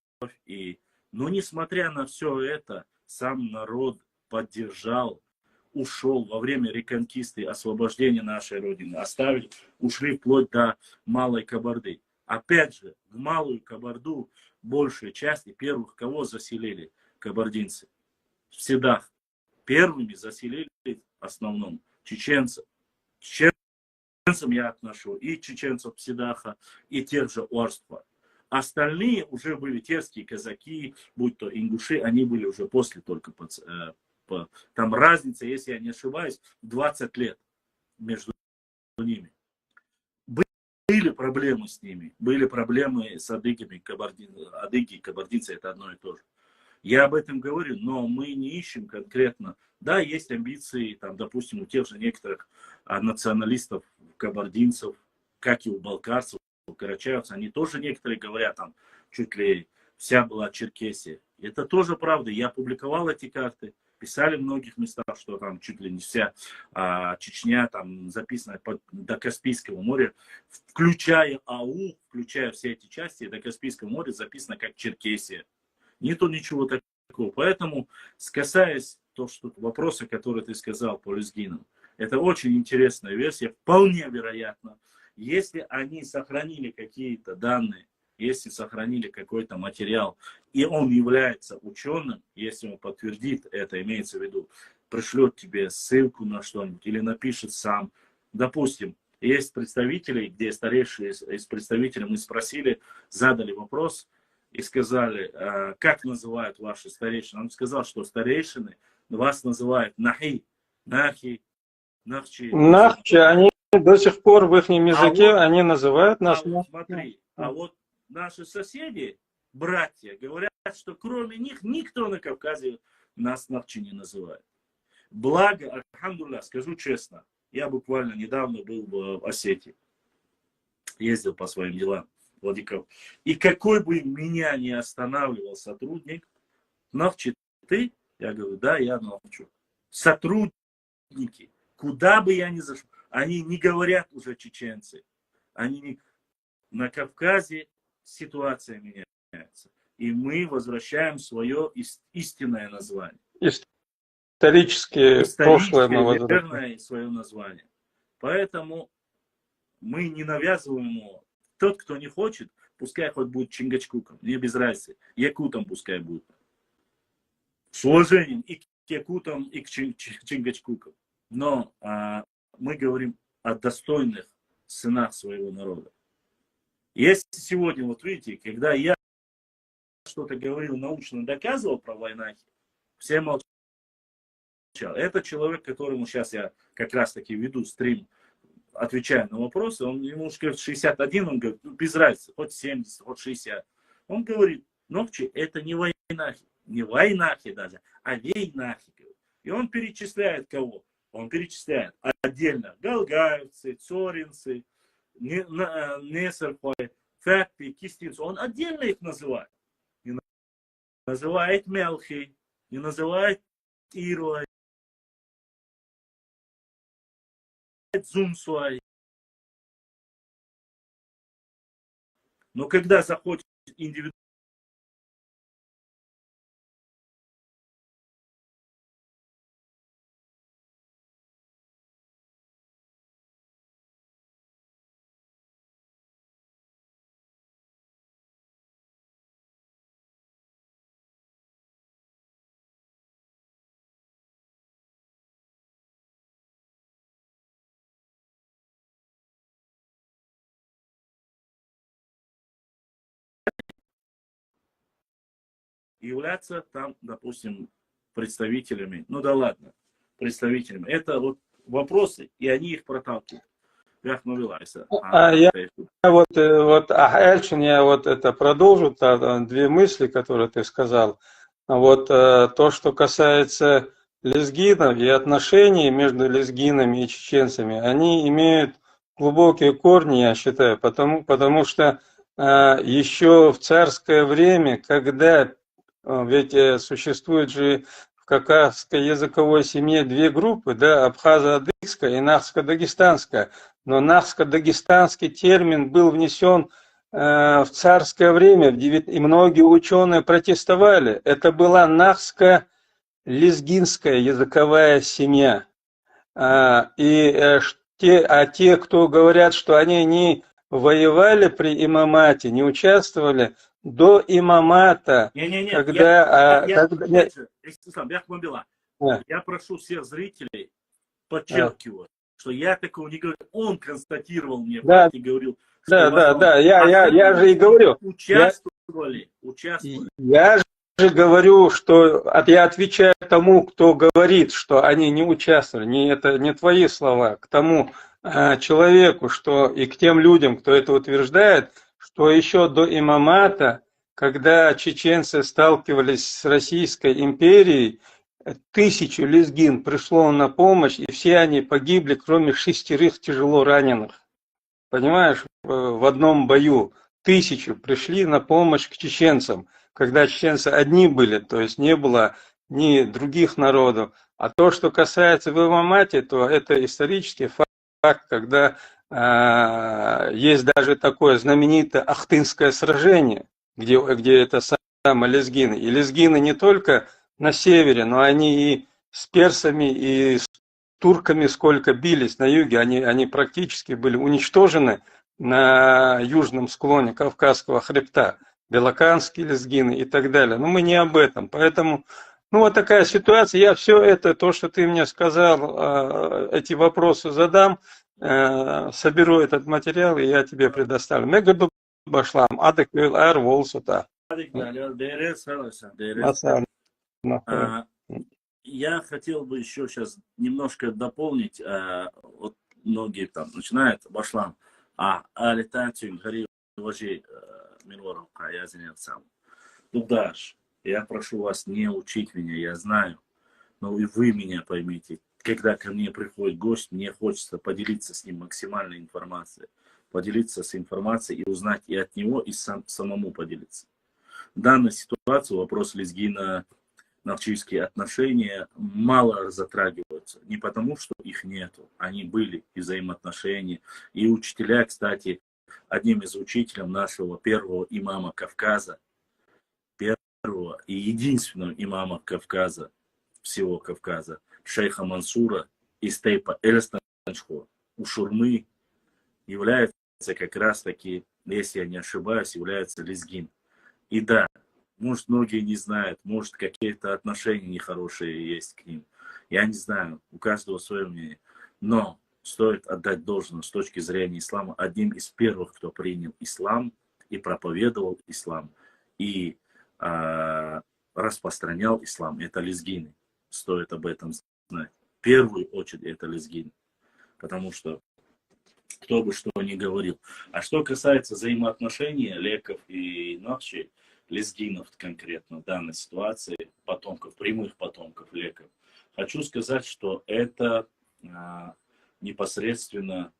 Но несмотря на все это, сам народ поддержал, ушел во время реконкисты, освобождения нашей Родины. Оставили, ушли вплоть до Малой Кабарды. Опять же, в Малую Кабарду большей части первых кого заселили? Кабардинцы. В Седах. Первыми заселили в основном чеченцев. Чеченцам я отношу и чеченцев Седаха, и тех же Орства. Остальные уже были терские казаки, будь то ингуши, они были уже после только. Там разница, если я не ошибаюсь, 20 лет между ними. Были проблемы с ними, были проблемы с адыгами, адыги и кабардинцы, это одно и то же. Я об этом говорю, но мы не ищем конкретно. Да, есть амбиции, там, допустим, у тех же некоторых националистов, кабардинцев, как и у балкарцев, у карачаевцев, они тоже некоторые говорят, там, чуть ли вся была Черкесия. Это тоже правда. Я публиковал эти карты, писали в многих местах, что там чуть ли не вся Чечня там записана до Каспийского моря, включая АУ, включая все эти части, до Каспийского моря записано как Черкесия. Нету ничего такого. Поэтому, касаясь вопроса, который ты сказал по лезгинам, это очень интересная версия. Вполне вероятно, если они сохранили какие-то данные, если сохранили какой-то материал, и он является ученым, если он подтвердит это, имеется в виду, пришлет тебе ссылку на что-нибудь или напишет сам. Допустим, есть представители, где старейшие из представителей мы спросили, задали вопрос, и сказали, как называют ваши старейшины. Он сказал, что старейшины вас называют нахи, нахи, нахчи. Нахчи, они до сих пор в их языке, они называют нас. Вот смотри, а вот наши соседи, братья, говорят, что кроме них никто на Кавказе нас нахчи не называет. Благо, альхамдулилля, скажу честно, я буквально недавно был в Осетии, ездил по своим делам. Владиков. И какой бы меня ни останавливал сотрудник, молчи ты? Я говорю, да, я молчу. Сотрудники, куда бы я ни зашел, они не говорят уже чеченцы. На Кавказе ситуация меняется. И мы возвращаем свое истинное название. Историческое прошлое мы возвращаем. Верное свое название. Поэтому мы не навязываем ему. Тот, кто не хочет, пускай хоть будет Чингачгуком. Мне без разницы. Якутом пускай будет. С уважением и к якутам, и к Чингачгукам. Но мы говорим о достойных сынах своего народа. Если сегодня, вот видите, когда я что-то говорил, научно доказывал про войнахи, все молчали. Это человек, которому сейчас я как раз таки веду стрим, отвечаю на вопросы, ему скажет 61, он говорит, без разницы, хоть 70, хоть 60. Он говорит, Нохчи, это не войнахи, не войнахи даже, а вейнахи. И он перечисляет кого? Он перечисляет отдельно галгаевцы, цоринцы, Несерхой, Фэкпи, Кистинцы. Он отдельно их называет. Не называет Мелхи, не называет Ирой, Зумсуай. Но когда захочет индивидуально, являться там, допустим, представителями, ну да ладно, представителями. Это вот вопросы, и они их проталкивают. Я вот Эльчин, я вот это продолжу, две мысли, которые ты сказал. Вот то, что касается лезгинов и отношений между лезгинами и чеченцами, они имеют глубокие корни, я считаю, потому что еще в царское время, когда ведь существует же в кавказской языковой семье две группы, да, абхазо-адыгская и нахско-дагестанская. Но нахско-дагестанский термин был внесен в царское время, и многие ученые протестовали. Это была нахско-лезгинская языковая семья. Те, кто говорят, что они не воевали при имамате, не участвовали, до имамата, когда... Я прошу всех зрителей, подчеркиваю, что я такого не говорю. Он констатировал мне, да, и говорил, что я же и говорю. Участвовали. Я же говорю, что я отвечаю тому, кто говорит, что они не участвовали. Это не твои слова. К тому человеку, что и к тем людям, кто это утверждает, что еще до имамата, когда чеченцы сталкивались с Российской империей, 1000 лезгин пришло на помощь, и все они погибли, кроме 6 тяжело раненых. Понимаешь, в одном бою 1000 пришли на помощь к чеченцам, когда чеченцы одни были, то есть не было ни других народов. А то, что касается в имамате, то это исторический факт, когда есть даже такое знаменитое Ахтынское сражение, где это самые лезгины. И лезгины не только на севере, но они и с персами, и с турками сколько бились на юге, они практически были уничтожены на южном склоне Кавказского хребта. Белоканские лезгины и так далее. Но мы не об этом. Поэтому, вот такая ситуация. Я все это, то, что ты мне сказал, эти вопросы задам, соберу этот материал, и я тебе предоставлю. Мегаду башлам, адеквил ар волсута. Я хотел бы еще сейчас немножко дополнить. Вот многие там начинают башлам, летают гори вожи Мирворов, я занялся. Дудаш, я прошу вас не учить меня, я знаю, но и вы меня поймите. Когда ко мне приходит гость, мне хочется поделиться с ним максимальной информацией. поделиться с информацией и узнать и от него, и самому поделиться. В данной ситуации вопрос лезгина навчительские отношения мало затрагиваются. Не потому, что их нету. Они были и взаимоотношения. И учителя, кстати, одним из учителей нашего первого имама Кавказа, первого и единственного имама Кавказа, всего Кавказа, шейха Мансура из Тейпа Эльстанчхо, у Шурмы, является как раз таки, если я не ошибаюсь, является лезгин. И да, может, многие не знают, может, какие-то отношения нехорошие есть к ним. Я не знаю, у каждого свое мнение. Но стоит отдать должное с точки зрения ислама, одним из первых, кто принял ислам и проповедовал ислам, и распространял ислам, это лезгины. Стоит об этом знать. В первую очередь это лезгины. Потому что кто бы что ни говорил. А что касается взаимоотношений леков и нахчи, лезгинов конкретно в данной ситуации, потомков, прямых потомков леков, хочу сказать, что это непосредственно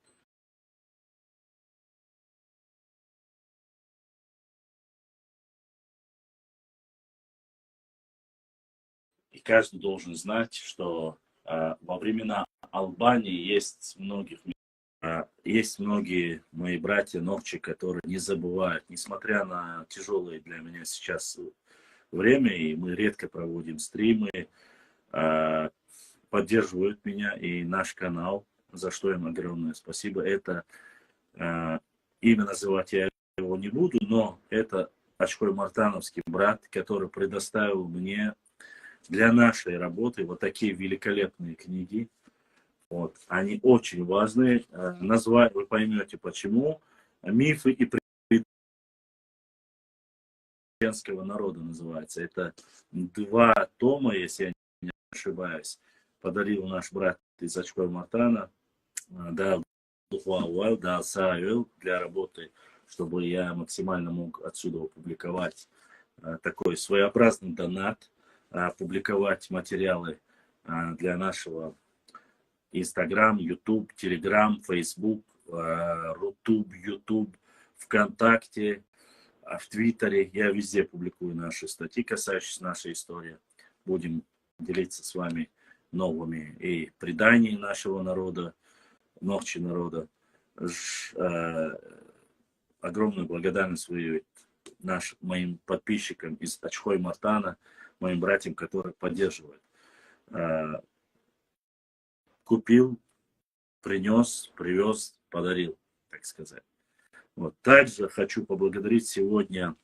и каждый должен знать, что во времена Албании есть многие мои братья нохчи, которые не забывают, несмотря на тяжелое для меня сейчас время, и мы редко проводим стримы, поддерживают меня и наш канал, за что им огромное спасибо. Это имя называть я его не буду, но это Ачхой Мартановский брат, который предоставил мне для нашей работы вот такие великолепные книги. Вот. Они очень важные. Назвать вы поймете почему. Мифы и предков народа называется. Это 2 тома, если я не ошибаюсь. Подарил наш брат из Ачхой Мартана. Да, да, Саавел для работы, чтобы я максимально мог отсюда опубликовать такой своеобразный донат, публиковать материалы для нашего Инстаграм, Ютуб, Телеграм, Фейсбук, Рутуб, Ютуб, ВКонтакте, в Твиттере. Я везде публикую наши статьи, касающиеся нашей истории. Будем делиться с вами новыми и преданиями нашего народа, нохчи народа. Огромную благодарность выявить моим подписчикам из Ачхой Мартана, моим братьям, которые поддерживают. Купил, принес, привез, подарил, так сказать. Вот. Также хочу поблагодарить сегодня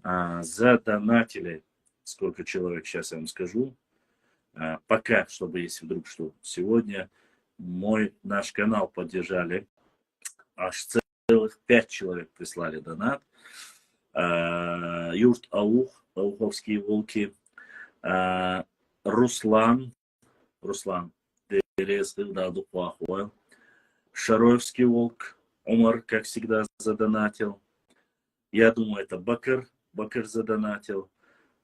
за донатили, сколько человек, сейчас я вам скажу, пока, чтобы если вдруг что, сегодня наш канал поддержали, аж целых 5 человек прислали донат. Юрт Аух, Ауховские волки, Руслан, Шароевский волк, Умар, как всегда, задонатил. Я думаю, это Бакар задонатил.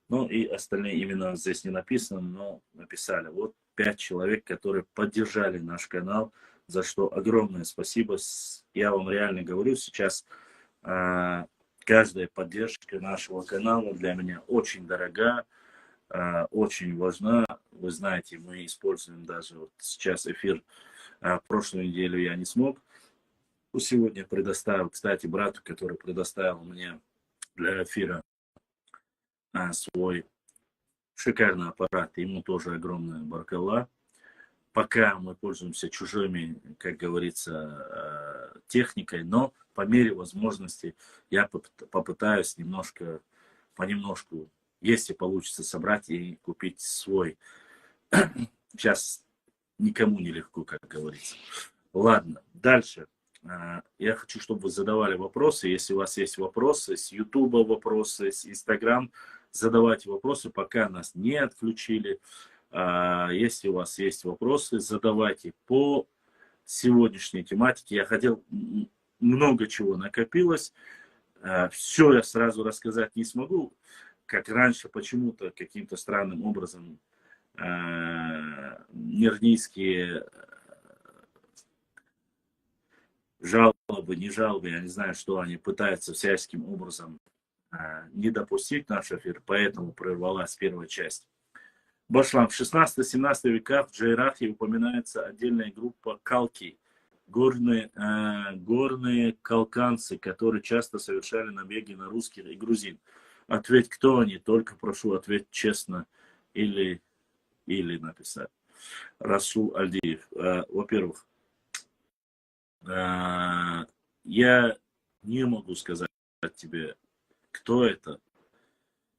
Ну и остальные имена здесь не написано, но написали. Вот 5 человек, которые поддержали наш канал, за что огромное спасибо. Я вам реально говорю, сейчас каждая поддержка нашего канала для меня очень дорога, очень важна. Вы знаете, мы используем даже вот сейчас эфир. Прошлую неделю я не смог. Сегодня предоставил, кстати, брату, который предоставил мне для эфира свой шикарный аппарат. Ему тоже огромная баркалла. Пока мы пользуемся чужими, как говорится, техникой, но по мере возможности я попытаюсь понемножку, если получится, собрать и купить свой. Сейчас никому не легко, как говорится. Ладно, дальше. Я хочу, чтобы вы задавали вопросы. Если у вас есть вопросы с Ютуба, вопросы с Инстаграм, задавайте вопросы, пока нас не отключили. Если у вас есть вопросы, задавайте по сегодняшней тематике. Я хотел, много чего накопилось. Все я сразу рассказать не смогу. Как раньше почему-то каким-то странным образом мирнийские жалобы, не жалобы, я не знаю, что они пытаются всяческим образом не допустить наш эфир, поэтому прервалась первая часть. Башлам, в 16-17 веках в Джайрахе упоминается отдельная группа калки, горные калканцы, которые часто совершали набеги на русских и грузин. Ответь, кто они, только прошу, ответь честно или написать. Расул Альдиев. Во-первых, я не могу сказать тебе, кто это.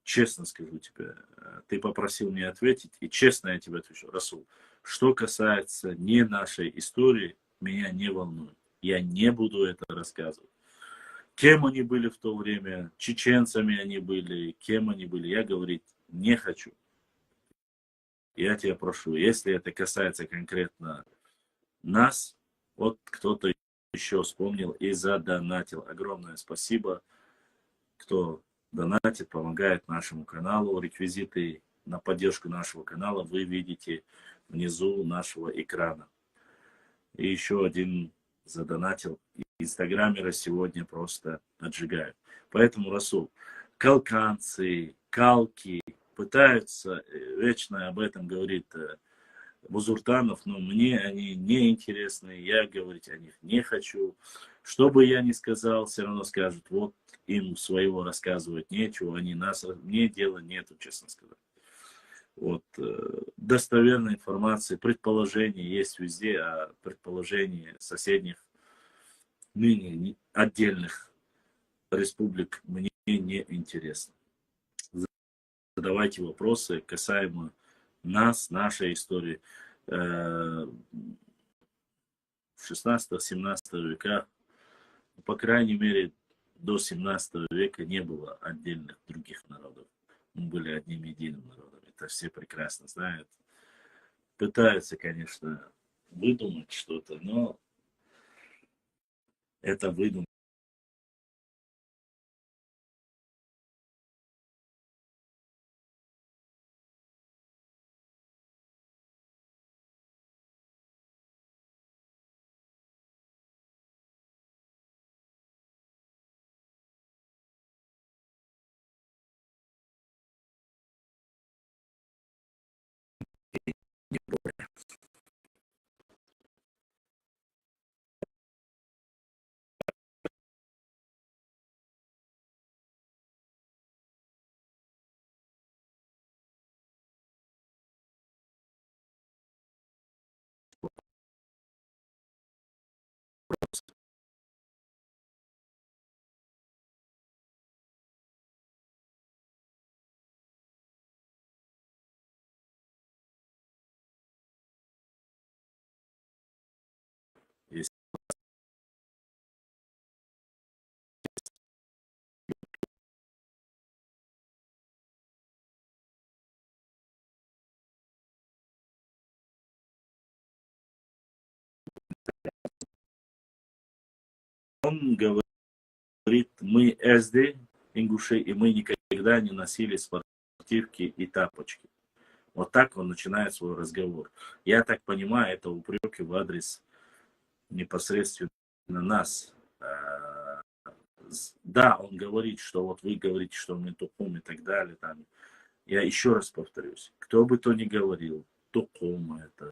Честно скажу тебе, ты попросил меня ответить, и честно я тебе отвечу. Расул, что касается не нашей истории, меня не волнует. Я не буду это рассказывать. Кем они были в то время, чеченцами они были, кем они были, я говорить не хочу. Я тебя прошу, если это касается конкретно нас, вот кто-то еще вспомнил и задонатил. Огромное спасибо, кто донатит, помогает нашему каналу. Реквизиты на поддержку нашего канала вы видите внизу нашего экрана. И еще один задонатил. Инстаграмеры сегодня просто отжигают. Поэтому, Расул, калканцы, калки пытаются, вечно об этом говорит Бузуртанов, но мне они не интересны, я говорить о них не хочу. Что бы я ни сказал, все равно скажут, вот им своего рассказывать нечего, они нас, мне дела нету, честно сказать. Вот, достоверной информации, предположения есть везде, а предположения соседних, ныне отдельных республик мне не интересно. Задавайте вопросы касаемо нас, нашей истории. В 16-17 веках, по крайней мере, до 17 века не было отдельных других народов. Мы были одним единым народом. Это все прекрасно знают. Пытаются, конечно, выдумать что-то, но это выдумка. Если он говорит, мы СД, ингуши, и мы никогда не носили спортивки и тапочки. Вот так он начинает свой разговор. Я так понимаю, это упреки в адрес непосредственно нас. Да, он говорит, что вот вы говорите, что мы тупым и так далее. Там. Я еще раз повторюсь, кто бы то ни говорил, тупым это,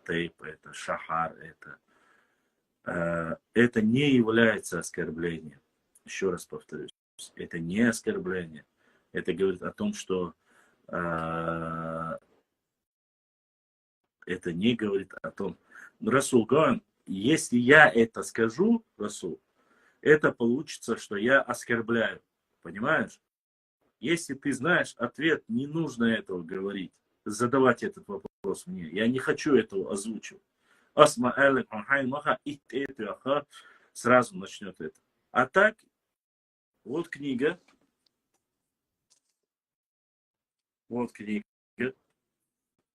тейп это, шахар это не является оскорблением. Еще раз повторюсь, это не оскорбление. Это говорит о том, что это не говорит о том. Расул говорит, если я это скажу, Расул, это получится, что я оскорбляю. Понимаешь? Если ты знаешь ответ, не нужно этого говорить, задавать этот вопрос мне. Я не хочу этого озвучивать. Сразу начнет это. А так, вот книга,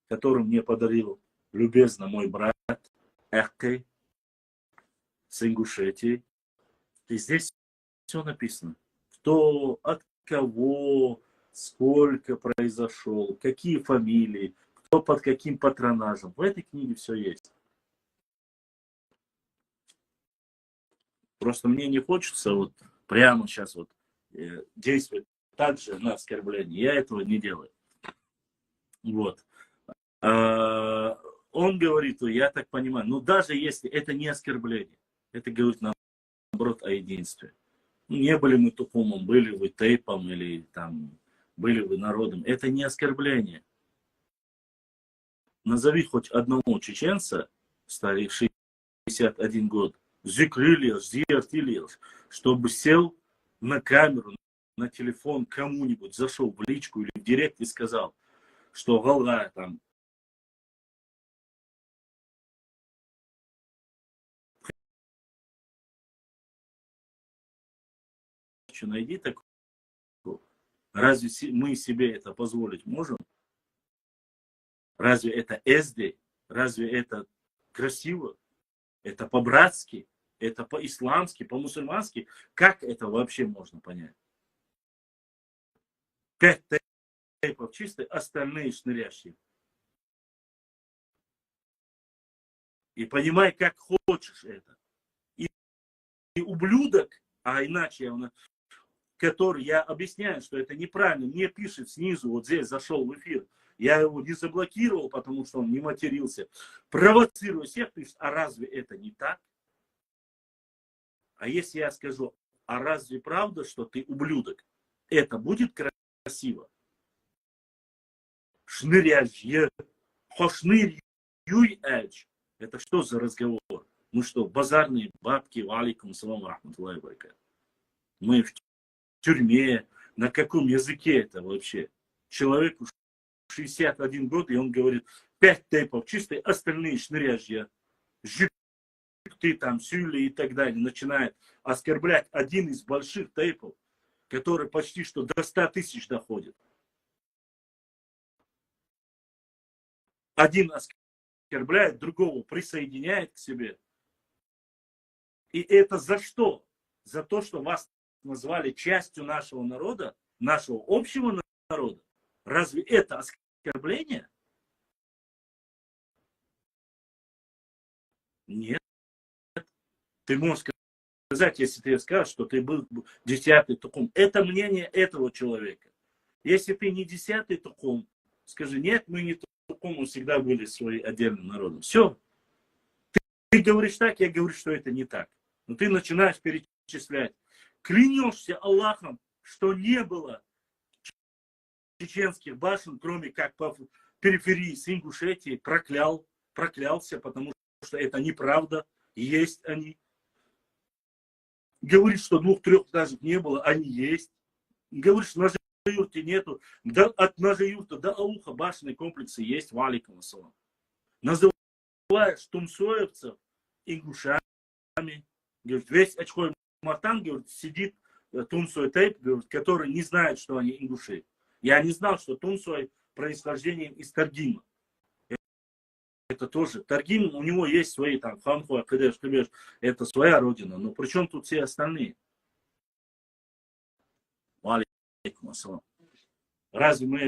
которую мне подарил любезно мой брат Эхкей с Ингушетии. И здесь все написано. Кто, от кого, сколько произошел, какие фамилии, кто под каким патронажем. В этой книге все есть. Просто мне не хочется вот прямо сейчас вот действовать так же на оскорбление. Я этого не делаю. Вот. Он говорит, я так понимаю, но даже если это не оскорбление, это говорит наоборот о единстве. Не были мы тупумом, были вы тейпом или там были вы народом. Это не оскорбление. Назови хоть одного чеченца, старик 61 год, Зикрилиаш, Зиартилиаш, чтобы сел на камеру, на телефон кому-нибудь, зашел в личку или в директ и сказал, что голова там найди такого. Разве мы себе это позволить можем? Разве это эсди? Разве это красиво? Это по-братски? Это по-исламски, по-мусульмански? Как это вообще можно понять? 5 тейпов чистые, остальные шнырящие. И понимай, как хочешь это. И ублюдок, а иначе он, который я объясняю, что это неправильно, мне пишет снизу, вот здесь зашел в эфир, я его не заблокировал, потому что он не матерился, провоцируя всех, пишет, а разве это не так? А если я скажу, а разве правда, что ты ублюдок? Это будет красиво? Шныряжье, хошнырь юй-эдж. Это что за разговор? Мы что, базарные бабки, валикум, салам, рахматуллахи баракат. Мы в тюрьме, на каком языке это вообще? Человеку 61 год, и он говорит, 5 тейпов чистые, остальные шныряжья. Ты там, сюли и так далее. Начинает оскорблять один из больших тейпов, который почти что до 100 тысяч доходит. Один оскорбляет, другого присоединяет к себе. И это за что? За то, что вас назвали частью нашего народа, нашего общего народа. Разве это оскорбление? Нет. Ты можешь сказать, если ты скажешь, что ты был 10-й тукум. Это мнение этого человека. Если ты не 10-й тукум, скажи, нет, мы не тукум, мы всегда были своим отдельным народом. Все. Ты говоришь так, я говорю, что это не так. Но ты начинаешь перечислять. Клянешься Аллахом, что не было чеченских башен, кроме как по периферии с Ингушетией, проклялся, потому что это неправда, есть они. Говорит, что 2-3 этажек не было, они есть. Говорит, что на Жаюрте нету. Да, от Нажаюрта до Ауха башенные комплексы есть, валикум ассалам. Называешь тумсоевцев ингушами. Говорит, весь очкой Мартан, говорит, сидит Тумсой Тейп, говорит, который не знает, что они ингуши. Я не знал, что Тумсой происхождением из Таргима. Это тоже. Таргим, у него есть свои там, Ханхуа, Кадеш, Кабеш, это своя родина. Но при чем тут все остальные? Алейкум ассалам. Разве мы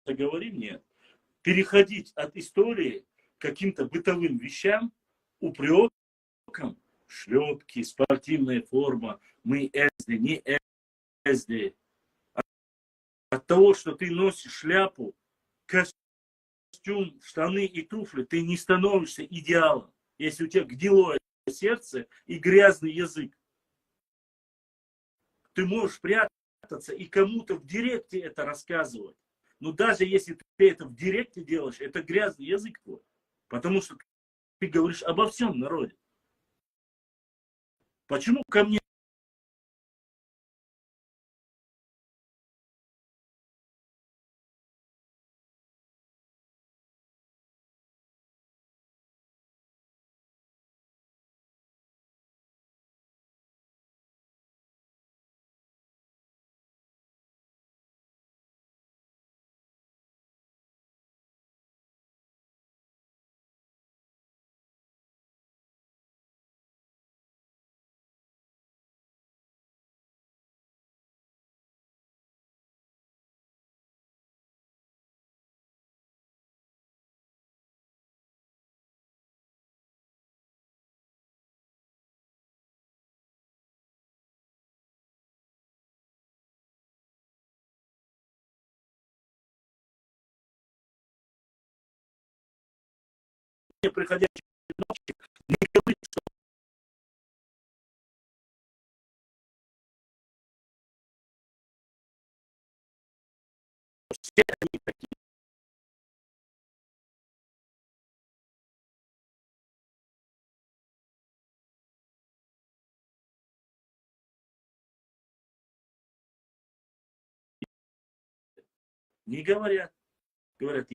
это говорим? Нет. Переходить от истории к каким-то бытовым вещам, упрекам, шлепки, спортивная форма, мы эсди, не эсди. От того, что ты носишь шляпу, костюм, штаны и туфли, ты не становишься идеалом, если у тебя гнилое сердце и грязный язык. Ты можешь прятаться и кому-то в директе это рассказывать. Но даже если ты это в директе делаешь, это грязный язык твой. Потому что ты говоришь обо всем народе. Почему ко мне приходящих ночи не говорит, что все они такие. Не говорят. Говорят,